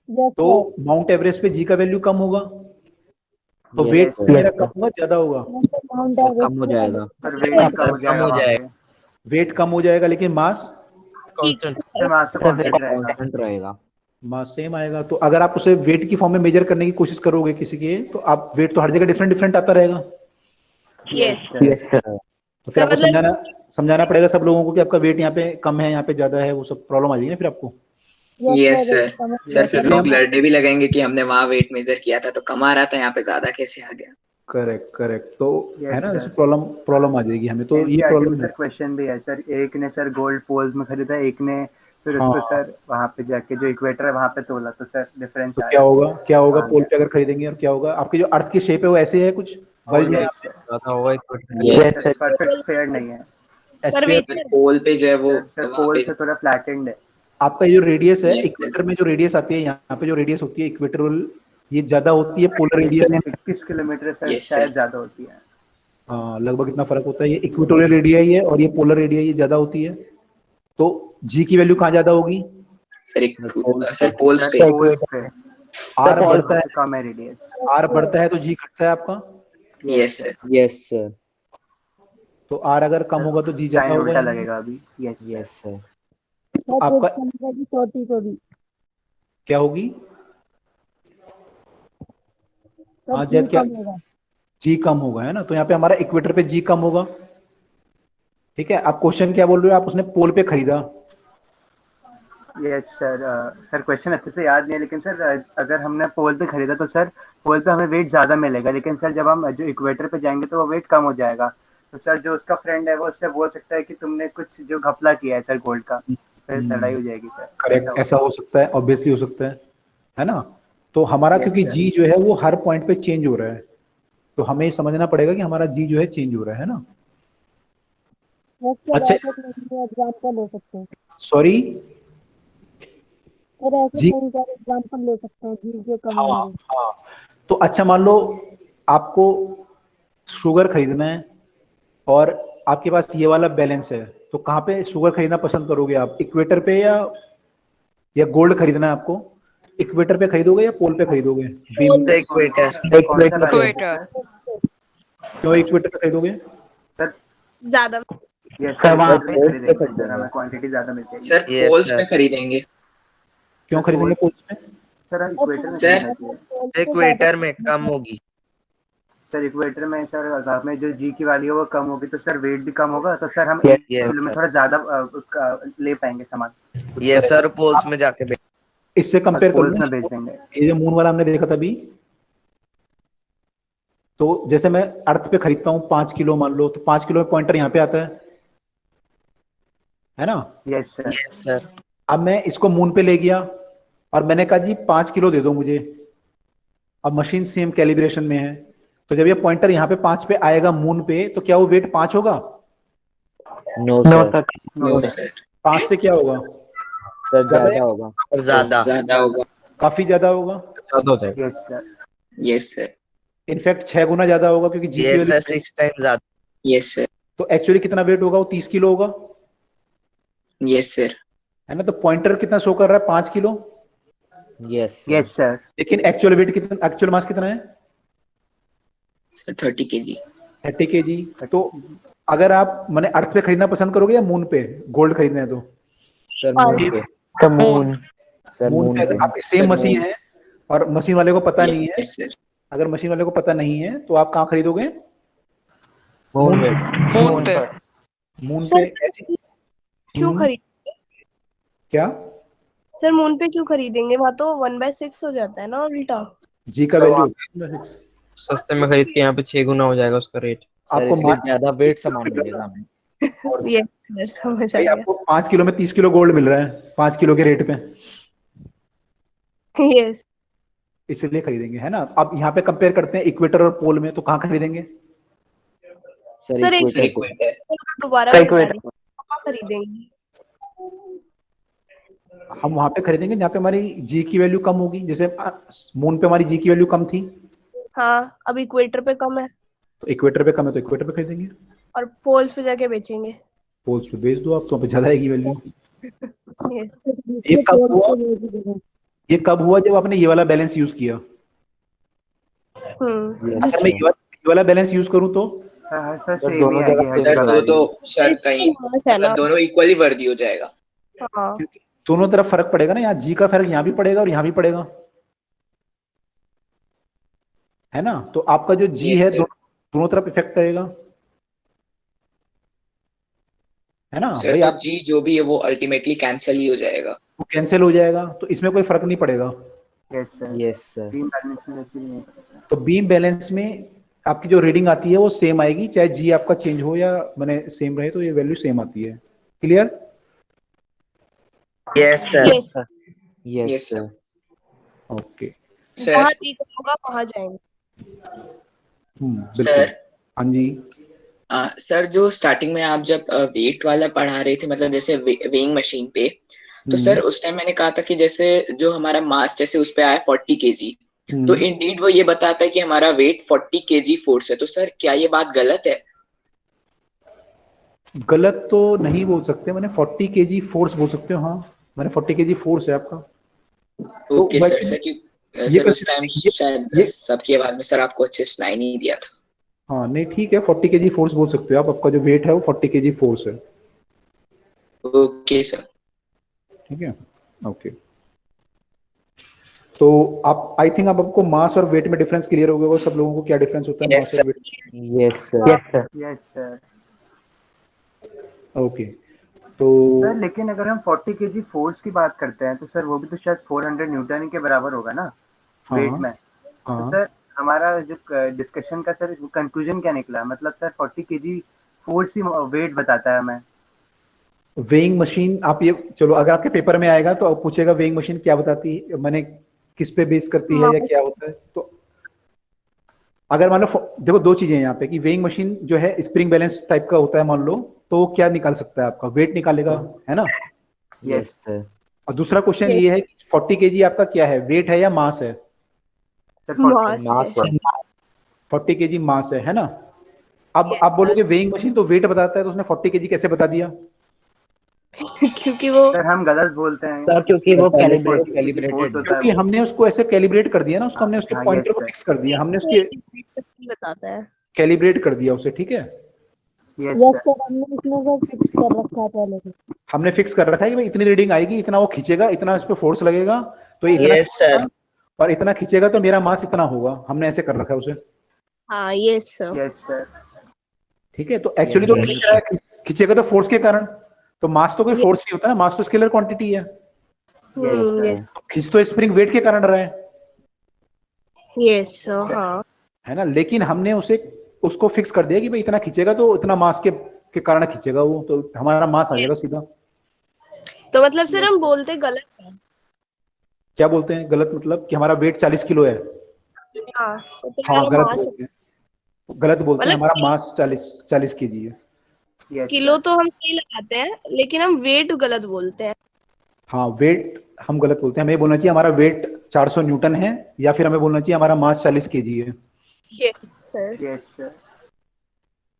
तो माउंट एवरेस्ट पे जी का वैल्यू कम होगा, तो Yes, वेट sir. मेरा कम होगा ज्यादा होगा? कम हो जाएगा। सर वेट कम हो कम जाएगा हो वहाँ जाएगा। पे। वेट कम हो जाएगा लेकिन मास कांस्टेंट। सर मास तो कांस्टेंट रहेगा। कांस्टेंट रहेगा। मास सेम आएगा। तो अगर आप उसे वेट की फॉर्म में मेजर करने की कोशिश करोगे किसी के, तो आप वेट तो हर जगह डिफरेंट डिफरेंट आता रहेगा। Yes yes sir. तो फिर आपको समझाना पड़ेगा सब लोगों को कि आपका वेट यहाँ पे कम है यहाँ पे ज्यादा है, वो सब प्रॉब्लम आ जाएगी ना फिर आपको। Yes sir. सर फिर लोग लड़ने भी लगेंगे कि हमने वहां वेट मेजर किया था तो कम आ रहा था, यहाँ पे ज्यादा कैसे आ गया। करेक्ट करेक्ट, तो है ना, sir. प्रॉब्लम आ जाएगी हमें, तो ये NCERT प्रॉब्लम में है। सर क्वेश्चन भी है सर, एक ने सर गोल्ड पोल्स में खरीदा, एक ने फिर हाँ। उसको सर वहां पे जाके जो इक्वेटर है वहां पे तोला, तो सर डिफरेंस तो आया। क्या होगा हाँ, पोल पे अगर खरीदेंगे, और क्या होगा आपकी जो अर्थ की शेप है वो ऐसे है कुछ बल्ज है यस सर। ज्यादा होगा equator. Yes sir. Perfect sphere नहीं है एस्फीयर। पोल पे जो है वो सर, वहाँ पोल पे से थोड़ा फ्लैटेंड है। आपका जो रेडियस है, Yes, sir. इक्वेटर में जो रेडियस आती है, यहाँ पे जो रेडियस होती है इक्वेटरल, ये ज्यादा होती है पोलर रेडियस में। 21 किलोमीटर सर Yes, शायद sir. ज्यादा होती है। हाँ लगभग इतना फर्क होता है, ये इक्वेटोरियल रेडियस है और ये पोलर रेडियस ये ज्यादा होती है। तो जी की वैल्यू कहाँ ज्यादा होगी? सर पोल्स पे। पोल्स पे आर बढ़ता है, कम है रेडियस। आर बढ़ता है तो जी घटता है आपका। Yes sir. Yes sir. तो आर अगर कम होगा तो जी ज्यादा साइन होगा। उल्टा लगेगा अभी। Yes yes sir. आपका सॉरी क्या होगी? हाँ जी जैद क्या? कम होगा। जी कम होगा, है ना। तो यहाँ पे हमारा इक्वेटर पे जी कम होगा, ठीक है। आप क्वेश्चन क्या बोल रहे हो, आप उसने पोल पे खरीदा। Yes sir. सर क्वेश्चन अच्छे से याद नहीं है, लेकिन सर अगर हमने पोल पे खरीदा तो सर पोल पे हमें वेट ज़्यादा मिलेगा, लेकिन सर जब हम जो इक्वेटर पे जाएंगे तो वो वेट कम हो जाएगा। तो सर जो उसका फ्रेंड है वो उससे बोल सकता है कि तुमने कुछ जो घपला किया है सर गोल्ड का, फिर लड़ाई हो जाएगी सर। करेक्ट, ऐसा हो सकता है, ऑब्वियसली हो सकता है ना। तो हमारा Yes, क्योंकि sir. जी जो है वो हर पॉइंट पे चेंज हो रहा है, तो हमें ये समझना पड़ेगा कि हमारा जी जो है चेंज हो रहा है ना। यस सर, अच्छा, ऐसे कहीं एग्जाम्पल ले सकते हैं सॉरी सर, ऐसे जी, कई सारे एग्जाम्पल ले सकते हैं जी के कम हाँ होने के। हाँ। तो अच्छा मान लो आपको शुगर खरीदना है और आपके पास ये वाला बैलेंस है, तो कहाँ पे शुगर खरीदना पसंद करोगे आप, इक्वेटर पे या गोल्ड खरीदना है आपको, इक्वेटर पे खरीदोगे या पोल पे खरीदोगे? Beam equator. कौन सा बैलेंस है इक्वेटर। सर? क्यों इक्वेटर पे खरीदोगे? सर ज्यादा यस सर सर, वहाँ इक्वेटर पे पे पोल पे खरीदेंगे सर, हमें खरीदेंगे। क्वांटिटी ज़्यादा मिल जाएगी। सर Yes, पोल्स sir. में खरीदेंगे। क्यों खरीदेंगे पोल्स में? सर हम इक्वेटर में सर खरीदना चाहिए। इक्वेटर में कम होगी। सर इक्वेटर में सर अगर में जो जी की वैल्यू है वो कम होगी तो सर वेट भी कम होगा, तो सर हम एक Yes, किलो में sir. थोड़ा ज़्यादा ले पाएंगे सामान, ये सर पोल्स में जाके इससे और कंपेयर कर पोल्स लो में बेच देंगे। ये जो मून वाला हमने देखा था अभी, तो जैसे मैं अर्थ पे खरीदता हूँ 5 किलो मान लो, तो 5 किलो में पॉइंटर यहाँ पे आता है ना। Yes sir. Yes sir. अब मैं इसको मून पे ले गया और मैंने कहा जी 5 किलो दे दो मुझे, अब मशीन सेम कैलिब्रेशन में है, तो जब ये पॉइंटर यहाँ पे 5 पे आएगा मून पे, तो क्या वो वेट 5 होगा? No no sir, sir, no sir, 5 से क्या होगा? सर ज्यादा ज्यादा होगा। और ज्यादा। ज्यादा होगा। काफी ज्यादा होगा, ज्यादा हो जाएगा। Yes sir. Yes sir, in fact 6 गुना ज्यादा होगा, क्योंकि जी की यस वैल्यू, सर 6 टाइम ज्यादा। यस सर, तो एक्चुअली कितना वेट होगा? वो 30 किलो होगा, यस सर, है ना। तो पॉइंटर कितना शो कर रहा है? 5 किलो, यस यस सर। लेकिन एक्चुअल वेट कितना, एक्चुअल मास कितना है? Sir 30 KG. 30 केजी। तो अगर आप मैंने अर्थ पे खरीदना पसंद करोगे या मून पे गोल्ड खरीदना है तो? सर मून पे। The moon. Sir moon moon पे पे। अगर आपकी सेम सर, मशीन मून। है और मशीन वाले को पता नहीं है, यस सर, अगर मशीन वाले को पता नहीं है तो आप कहाँ खरीदोगे? मून पे। मून पे। मून सर, पे। ऐसी क्यों खरीद क्या? सर मून पे क्यों खरीदेंगे? वहां तो 1/6 हो जाता है ना उल्टा। जी का सर, वैल्यू सस्ते में खरीद के यहाँ पे 6 गुना हो जाएगा उसका रेट। सर आपको इसलिए मास ज्यादा वेट सामान मिलेगा हमें। यस सर, समझ आ भाई गया। आपको 5 किलो में 30 किलो गोल्ड मिल रहा है 5 किलो के रेट पे, यस इसलिए खरीदेंगे, है ना। अब यहाँ पे कंपेयर करते हैं इक्वेटर और पोल में, तो कहाँ खरीदेंगे? सर एक सर इक्वेटर पे। इक्वेटर। दोबारा सर, बता इक्वेटर। दीजिए, कहाँ खरीदेंगे? हम वहां पे खरीदेंगे जहाँ पे हमारी जी की वैल्यू कम होगी, जैसे मून पे हमारी जी की वैल्यू कम थी, हाँ, अब इक्वेटर पे कम है तो इक्वेटर पे कम है तो इक्वेटर पे खरीदेंगे। और पोल्स पे जाके बेचेंगे। पोल्स पे बेच दो आप, तो वहाँ पे ज्यादा आएगी वैल्यू। यस ये कब हुआ? पोल पे बेच देंगे। ये कब हुआ? जब आपने ये वाला बैलेंस यूज किया। अगर मैं ये वाला बैलेंस यूज करूं तो हाँ सर सर सेम दोनों ही आएगी जगह हर सर जगह दो वैल्यू। तो सर कहीं मास है ना। मतलब दोनों इक्वली वर्दी हो जाएगा। हाँ क्योंकि दोनों तरफ फर्क पड़ेगा ना, यहाँ जी का फर्क यहाँ भी पड़ेगा और यहाँ भी पड़ेगा, है ना। तो आपका जो जी Yes, है sir. दोनों तरफ इफेक्ट करेगा, है ना सर भाई। तो आप जी जो भी है वो अल्टीमेटली कैंसिल ही हो जाएगा। वो कैंसिल हो जाएगा, तो इसमें कोई फर्क नहीं पड़ेगा। Yes sir. Yes sir. Beam balance में वैसे नहीं है। तो बीम बैलेंस में आपकी जो रीडिंग आती है वो सेम आएगी, चाहे जी आपका चेंज हो या मैंने सेम रहे, तो ये वैल्यू सेम आती है। Clear? Yes sir. Yes yes Yes, sir. Okay. जहाँ सर ठीक होगा वहां जाएंगे। बिल्कुल। सर हाँ जी। सर जो स्टार्टिंग में आप जब वेट वाला पढ़ा रहे थे, मतलब जैसे वेइंग मशीन पे, तो सर उस टाइम मैंने कहा था कि जैसे जो हमारा मास जैसे उस पे आया 40 केजी, तो इंडीड वो ये बताता है कि हमारा वेट 40 केजी फोर्स है। तो सर क्या ये बात गलत है? गलत तो नहीं बोल सकते, मैंने 40 केजी फोर्स बोल सकते हो, हाँ मैंने 40 केजी फोर्स है आपका। ओके भाई, सर। सर कि ये सर उस टाइम ये- शायद ये- सबकी आवाज में सर आपको अच्छे सुनाई नहीं दिया था। हाँ नहीं ठीक है, 40 केजी फोर्स बोल सकते हो आप, आपका जो वेट है वो 40 केजी फोर्स है। Okay sir. ठीक है, ओके। तो आप आई थिंक अब आपको मास और वेट में डिफरेंस क्लियर हो गया होगा सब लोगों को, क्या डिफरेंस होता है Yes, मास और weight. Yes sir. Yes sir. Yes sir. Okay तो सर लेकिन अगर हम 40 केजी फोर्स की बात करते हैं तो सर वो भी तो शायद 400 न्यूटन के बराबर होगा ना वेट हाँ में। तो हाँ सर हमारा जो डिस्कशन का सर कंक्लूजन क्या निकला, मतलब सर 40 केजी फोर्स ही वेट बताता है हमें। वेइंग मशीन आप ये चलो अगर आपके पेपर में आएगा तो आप पूछेगा वेइंग मशीन क्या बताती है, मैंने किस पे बेस करती है या क्या होता है। तो अगर मान लो देखो दो चीजें हैं यहाँ पे कि वेइंग मशीन जो है स्प्रिंग बैलेंस टाइप का होता है मान लो, तो वो क्या निकाल सकता है आपका वेट निकालेगा, है ना। Yes sir. और दूसरा क्वेश्चन ये है कि 40 केजी आपका क्या है, वेट है या मास है। सर मास है। 40 केजी मास है ना। अब आप बोलोगे वेइंग मशीन तो वेट बताता है तो उसने 40 केजी कैसे बता दिया। क्योंकि वो सर हम गलत बोलते हैं सर क्योंकि वो पहले से कैलिब्रेटेड फोर्स होता क्योंकि है वो। हमने उसको ऐसे कैलिब्रेट कर दिया ना, उसको हमने उसके हाँ, पॉइंटर yes, को sir. फिक्स कर दिया, हमने उसके बताता है। कैलिब्रेट कर दिया उसे, ठीक है। Yes yes sir. सर, हमने इसमें सर फिक्स कर रखा है पहले से। हमने फिक्स कर रखा है कि भाई इतनी रीडिंग आएगी, इतना वो खींचेगा, इतना इस पे फोर्स लगेगा तो ये इतना Yes, sir. खींचेगा, और इतना खींचेगा तो मेरा मास इतना होगा, हमने ऐसे कर रखा है उसे, हाँ यस सर। Yes sir. ठीक है। तो एक्चुअली तो खींच रहा है, खींचेगा तो फोर्स के कारण, तो मास तो कोई फोर्स नहीं होता ना, मास तो स्केलर क्वांटिटी है। Yes sir. तो खींच तो स्प्रिंग वेट के कारण रहा है यस सर। हाँ है ना। लेकिन हमने उसे उसको फिक्स कर दिया कि भाई इतना खींचेगा तो इतना मास के कारण खींचेगा वो, तो हमारा मास आ जाएगा सीधा। तो मतलब सर हम बोलते गलत है। क्या बोलते हैं गलत, मतलब कि हमारा वेट 40 किलो है। हाँ तो हाँ हमारा गलत मास बोलते हैं, गलत बोलते हैं, मतलब हमारा मास 40 केजी है। यस किलो तो हम सही लगाते हैं लेकिन हम वेट गलत बोलते हैं। हाँ वेट हम गलत बोलते हैं, हमें बोलना चाहिए हमारा वेट 400 न्यूटन है, या फिर हमें बोलना चाहिए हमारा मास 40 केजी है। Yes sir. Yes sir.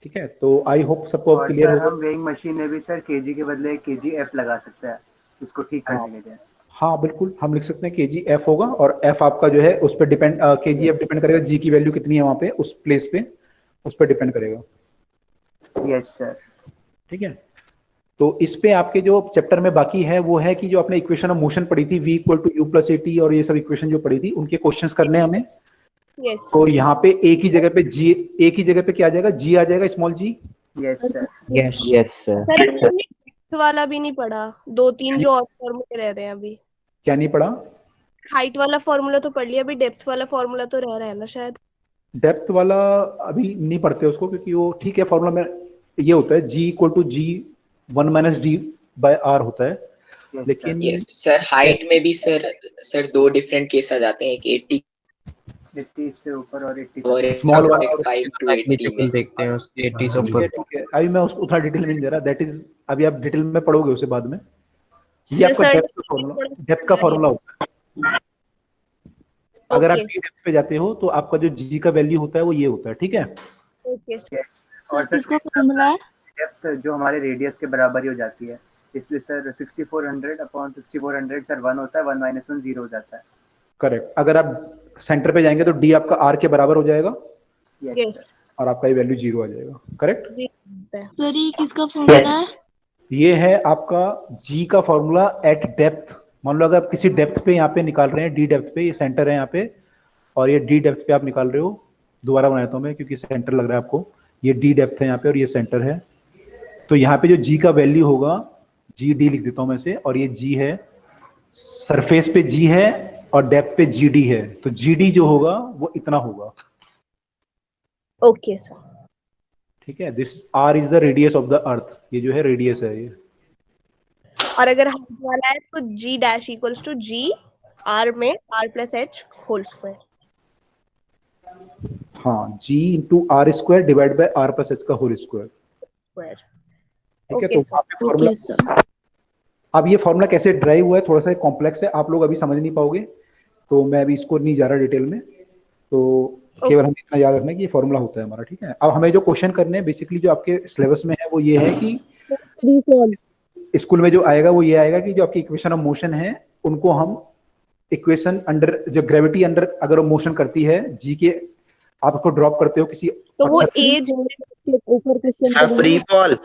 ठीक है, तो आई होप सबको अब और क्लियर सर होगा। हम वेइंग मशीन में भी सर केजी के बदले केजीएफ लगा सकते हैं इसको ठीक करने के लिए। हाँ बिल्कुल, हम लिख सकते हैं केजी एफ होगा, और एफ आपका जो है उस पर डिपेंड, केजी एफ डिपेंड करेगा जी की वैल्यू कितनी है वहां पे उस प्लेस पे, उस पर डिपेंड करेगा। Yes sir. ठीक है, तो इस पे आपके जो चैप्टर में बाकी है वो है कि जो आपने इक्वेशन ऑफ मोशन पढ़ी थी, v equal to u plus a t, और ये सब इक्वेशन जो पढ़ी थी उनके क्वेश्चंस करने हैं हमें। यस तो यहाँ पे एक ही जगह पे जी, एक ही जगह पे क्या आ जाएगा, जी आ जाएगा, small g. Yes sir. Yes yes sir. Sir हमने depth वाला भी नहीं पढ़ा, दो तीन जो और फॉर्मूले रह रहे हैं अभी। क्या नहीं पढ़ा। हाइट वाला फॉर्मूला तो पढ़ लिया, अभी डेप्थ वाला फॉर्मूला तो रह रहा है ना शायद। डेप्थ वाला अभी नहीं पढ़ते उसको, क्योंकि वो ठीक है फॉर्मूला में ये होता है g equal to g 1 minus D by R होता है, लेकिन यस सर हाइट में भी सर दो डिफरेंट केस आ जाते हैं, एक 80 से ऊपर और 80 और एक स्मॉल वाला 5 टू 80 में। देखते हैं उसके 80 से ठीक ऊपर। है ठीक है, अभी मैं उसको उतना डिटेल में नहीं दे रहा, दैट इज अभी आप डिटेल में पढ़ोगे उसे बाद में। ये आपका सर, डेप्थ का फॉर्मूला होता है। अगर आप Okay, डी डेप्थ पे जाते हो तो आपका जो जी का वैल्यू होता है वो ये होता है, ठीक है। Okay sir. यस। और सर किसका फॉर्मूला है? डेप्थ जो हमारे रेडियस के बराबर ही हो जाती है, इसलिए सर 6400 अपॉन 6400 सर 1 होता है, 1 माइनस 1 0 हो जाता है। करेक्ट, अगर आप सेंटर पे जाएंगे तो डी आपका आर के बराबर हो जाएगा यस और आपका ये वैल्यू 0 आ जाएगा, करेक्ट। सर ये किसका फॉर्मूला है? ये है आपका जी का फॉर्मूला एट डेप्थ। मान लो अगर आप किसी डेप्थ पे यहाँ पे निकाल रहे हैं, डी डेप्थ पे, ये सेंटर है यहाँ पे, और ये डी डेप्थ पे आप निकाल रहे हो, दोबारा बनाता हूँ मैं क्योंकि सेंटर लग रहा है आपको, ये डी डेप्थ है यहाँ पे और ये सेंटर है, तो यहाँ पे जो जी का वैल्यू होगा, जी डी लिख देता हूँ मैं इसे, और ये जी है, सरफेस पे जी है और डेप्थ पे जी डी है, तो जी डी जो होगा वो इतना होगा। Okay sir. ठीक है, this R is the radius of the earth, ये जो है रेडियस है ये। और अगर हाइट वाला है तो g dash equals to g R में R plus H whole square. हाँ, g into R square divide by R plus H का होल स्क्वायर। स्क्वायर। ठीक है, Okay, तो sir. वहाँ पे फॉर्मूला, अब ये फॉर्मूला कैसे ड्राइव हुआ है थोड़ा सा कॉम्प्लेक्स है, आप लोग अभी समझ नहीं पाओगे, तो मैं अभी इसको नहीं जा रहा डिटेल में, तो केवल हमें इतना याद रखना है कि ये फॉर्मूला होता है हमारा। ठीक है, अब हमें जो क्वेश्चन करने हैं बेसिकली जो आपके सिलेबस में है वो ये है कि स्कूल में जो आएगा वो ये आएगा कि जो आपकी इक्वेशन ऑफ मोशन है उनको हम इक्वेशन अंडर, जो ग्रेविटी अंडर अगर वो मोशन करती है जी के, आप उसको ड्रॉप करते हो किसी, तो वो एज ऊपर question free fall.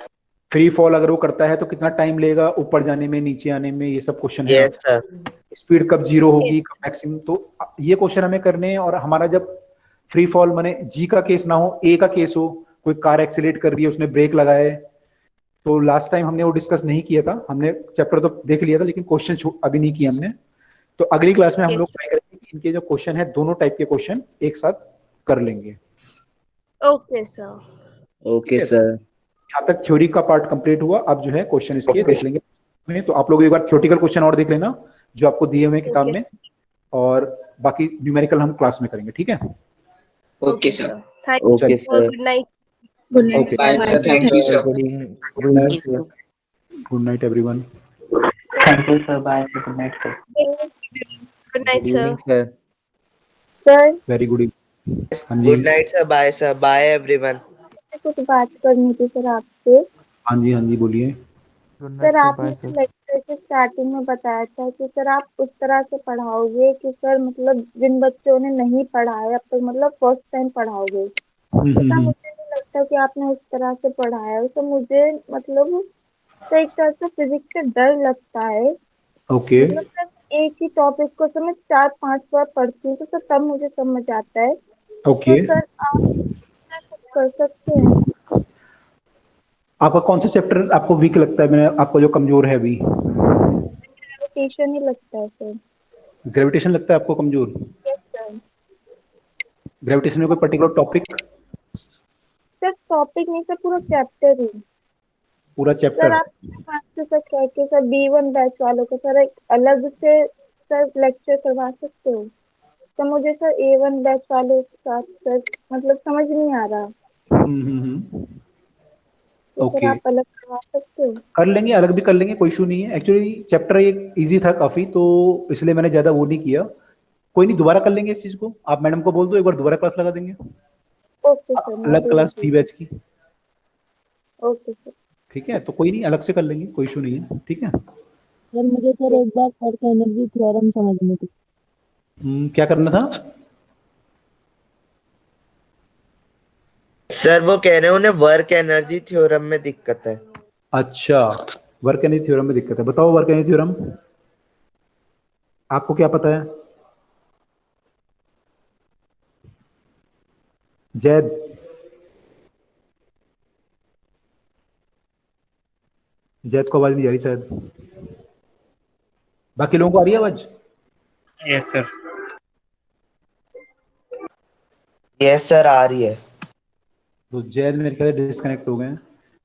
Free fall अगर वो करता है तो कितना टाइम लेगा ऊपर जाने में, नीचे आने में, ये सब क्वेश्चन है। Yes sir. स्पीड कब जीरो होगी, Yes. कब मैक्सिमम, तो ये क्वेश्चन हमें करने हैं। और हमारा जब फ्री फॉल माने जी का केस ना हो, ए का केस हो, कोई कार एक्सीलेट कर रही है, उसने ब्रेक लगाए, तो लास्ट टाइम हमने वो डिस्कस नहीं किया था, हमने चैप्टर तो देख लिया था लेकिन क्वेश्चन अभी नहीं किया हमने। तो अगली क्लास में हम लोग Yes. ट्राई करेंगे कि इनके जो क्वेश्चन है दोनों टाइप के क्वेश्चन एक साथ कर लेंगे। Okay, sir. ओके है। सर। यहाँ तक थ्योरी का पार्ट कंप्लीट हुआ, अब जो है क्वेश्चन इसके देख लेंगे। तो आप लोग एक बार थ्योरेटिकल क्वेश्चन और देख लेना जो आपको दिए हुए हैं किताब Okay. में, और बाकी न्यूमेरिकल हम क्लास में करेंगे, ठीक है? Okay sir. Thank you. Okay चलिए, sir. Good night. Good night, Okay. sir. Bye Bye, sir, sir. Thank you sir. Good evening. Good night, Thank you. Good night everyone. Thank you sir, bye, good night sir. Good night, good sir. Evening sir. Sir very good evening. हाँ जी, good night sir, bye everyone. मुझे कुछ बात करनी थी sir आपसे। हाँ जी, हाँ जी, बोलिए। सर आपने लेक्चर के स्टार्टिंग में बताया था कि सर आप उस तरह से पढ़ाओगे कि सर मतलब जिन बच्चों ने नहीं पढ़ा है अब तक, मतलब फर्स्ट टाइम पढ़ाओगे। तो सर मुझे नहीं लगता कि आपने उस तरह से पढ़ाया है। तो मुझे मतलब तो एक तरह से फिजिक्स से डर लगता है। ओके, मतलब सर एक ही टॉपिक को सर मैं 4-5 बार पढ़ती हूँ तो सर तब मुझे समझ आता है। तो ओके। सर आप क्या कुछ कर सकते हैं? आपका कौन सा चैप्टर आपको वीक लगता है? मैंने आपको जो कमजोर है अभी, ग्रेविटेशन ही लगता है सर। ग्रेविटेशन लगता है आपको कमजोर? Yes sir. ग्रेविटेशन में कोई पर्टिकुलर टॉपिक? सर टॉपिक नहीं सर, पूरा चैप्टर ही। पूरा सर चैप्टर? आप आपसे सर कह के सर B1 बैच वालों को सर एक अलग से सर लेक्चर करवा सकते हो? तो मुझे सर A1 बैच वालों के साथ सर मतलब समझ नहीं आ रहा। तो सर ओके, आप अलग करवा सकते हो? कर लेंगे, अलग भी कर लेंगे, कोई इशू नहीं है। एक्चुअली चैप्टर एक इजी था काफी, तो इसलिए मैंने ज्यादा वो नहीं किया। कोई नहीं, दोबारा कर लेंगे इस चीज को। आप मैडम को बोल दो, एक बार दोबारा क्लास लगा देंगे, ओके सर, मैं अलग क्लास बोलती बी बैच की। हूँ। Okay sir. ठीक है, तो कोई नहीं, अलग से कर लेंगे, कोई इशू नहीं है, ठीक है। सर मुझे सर एक बार वर्क एनर्जी थ्योरम समझनी थी। क्या करना था? सर वो कह रहे हैं उन्हें वर्क एनर्जी थ्योरम में दिक्कत है। अच्छा, वर्क एनर्जी थ्योरम में दिक्कत है। बताओ वर्क एनर्जी थ्योरम आपको क्या पता है? जैद, जैद को आवाज नहीं आ रही शायद। बाकी लोगों को आ रही है आवाज? Yes sir. यस सर, आ रही है। तो जैद मेरे ख्याल से डिस्कनेक्ट हो गए हैं।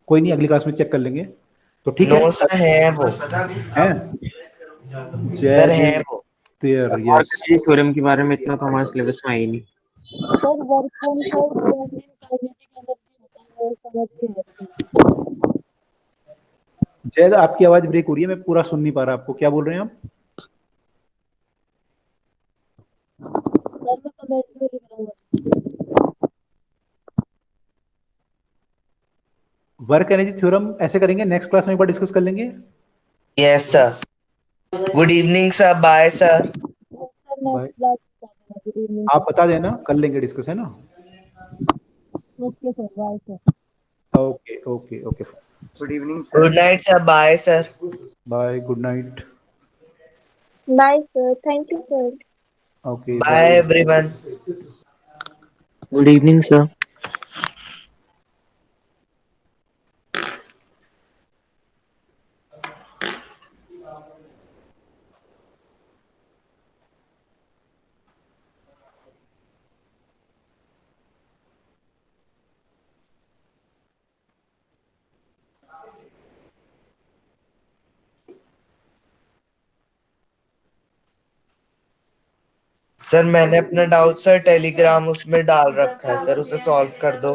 कोई नहीं, अगली क्लास में चेक कर लेंगे। तो ठीक है, नो सर, है वो। हैं सर जैद है वो। There, work yes. Energy theorem के बारे में इतना तो हमारे सिलेबस में है ही नहीं। Sir work from home kinetic energy होता है, वो समझ नहीं आती। जैद आपकी आवाज ब्रेक हो रही है, मैं पूरा सुन नहीं पा रहा आपको, क्या बोल रहे हैं आप? सर मैं कमेंट में लिख रहा हूँ। वर्क एनर्जी थ्योरम ऐसे करेंगे, नेक्स्ट क्लास में एक बार डिस्कस कर लेंगे। Yes sir. Good evening sir, bye sir. Sir bye. Next class good evening आप बता देना, कर लेंगे डिस्कस, है ना? Sir. Okay sir, bye sir. Okay okay okay, good evening sir. Good night sir, bye sir. Bye, good night. Bye sir, thank you sir. Okay, bye bye. Everyone. Good evening sir. Sir मैंने अपना doubt sir Telegram उसमें डाल रखा है sir, उसे solve कर दो।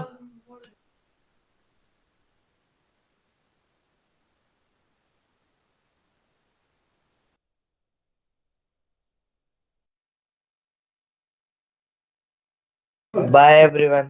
Bye everyone.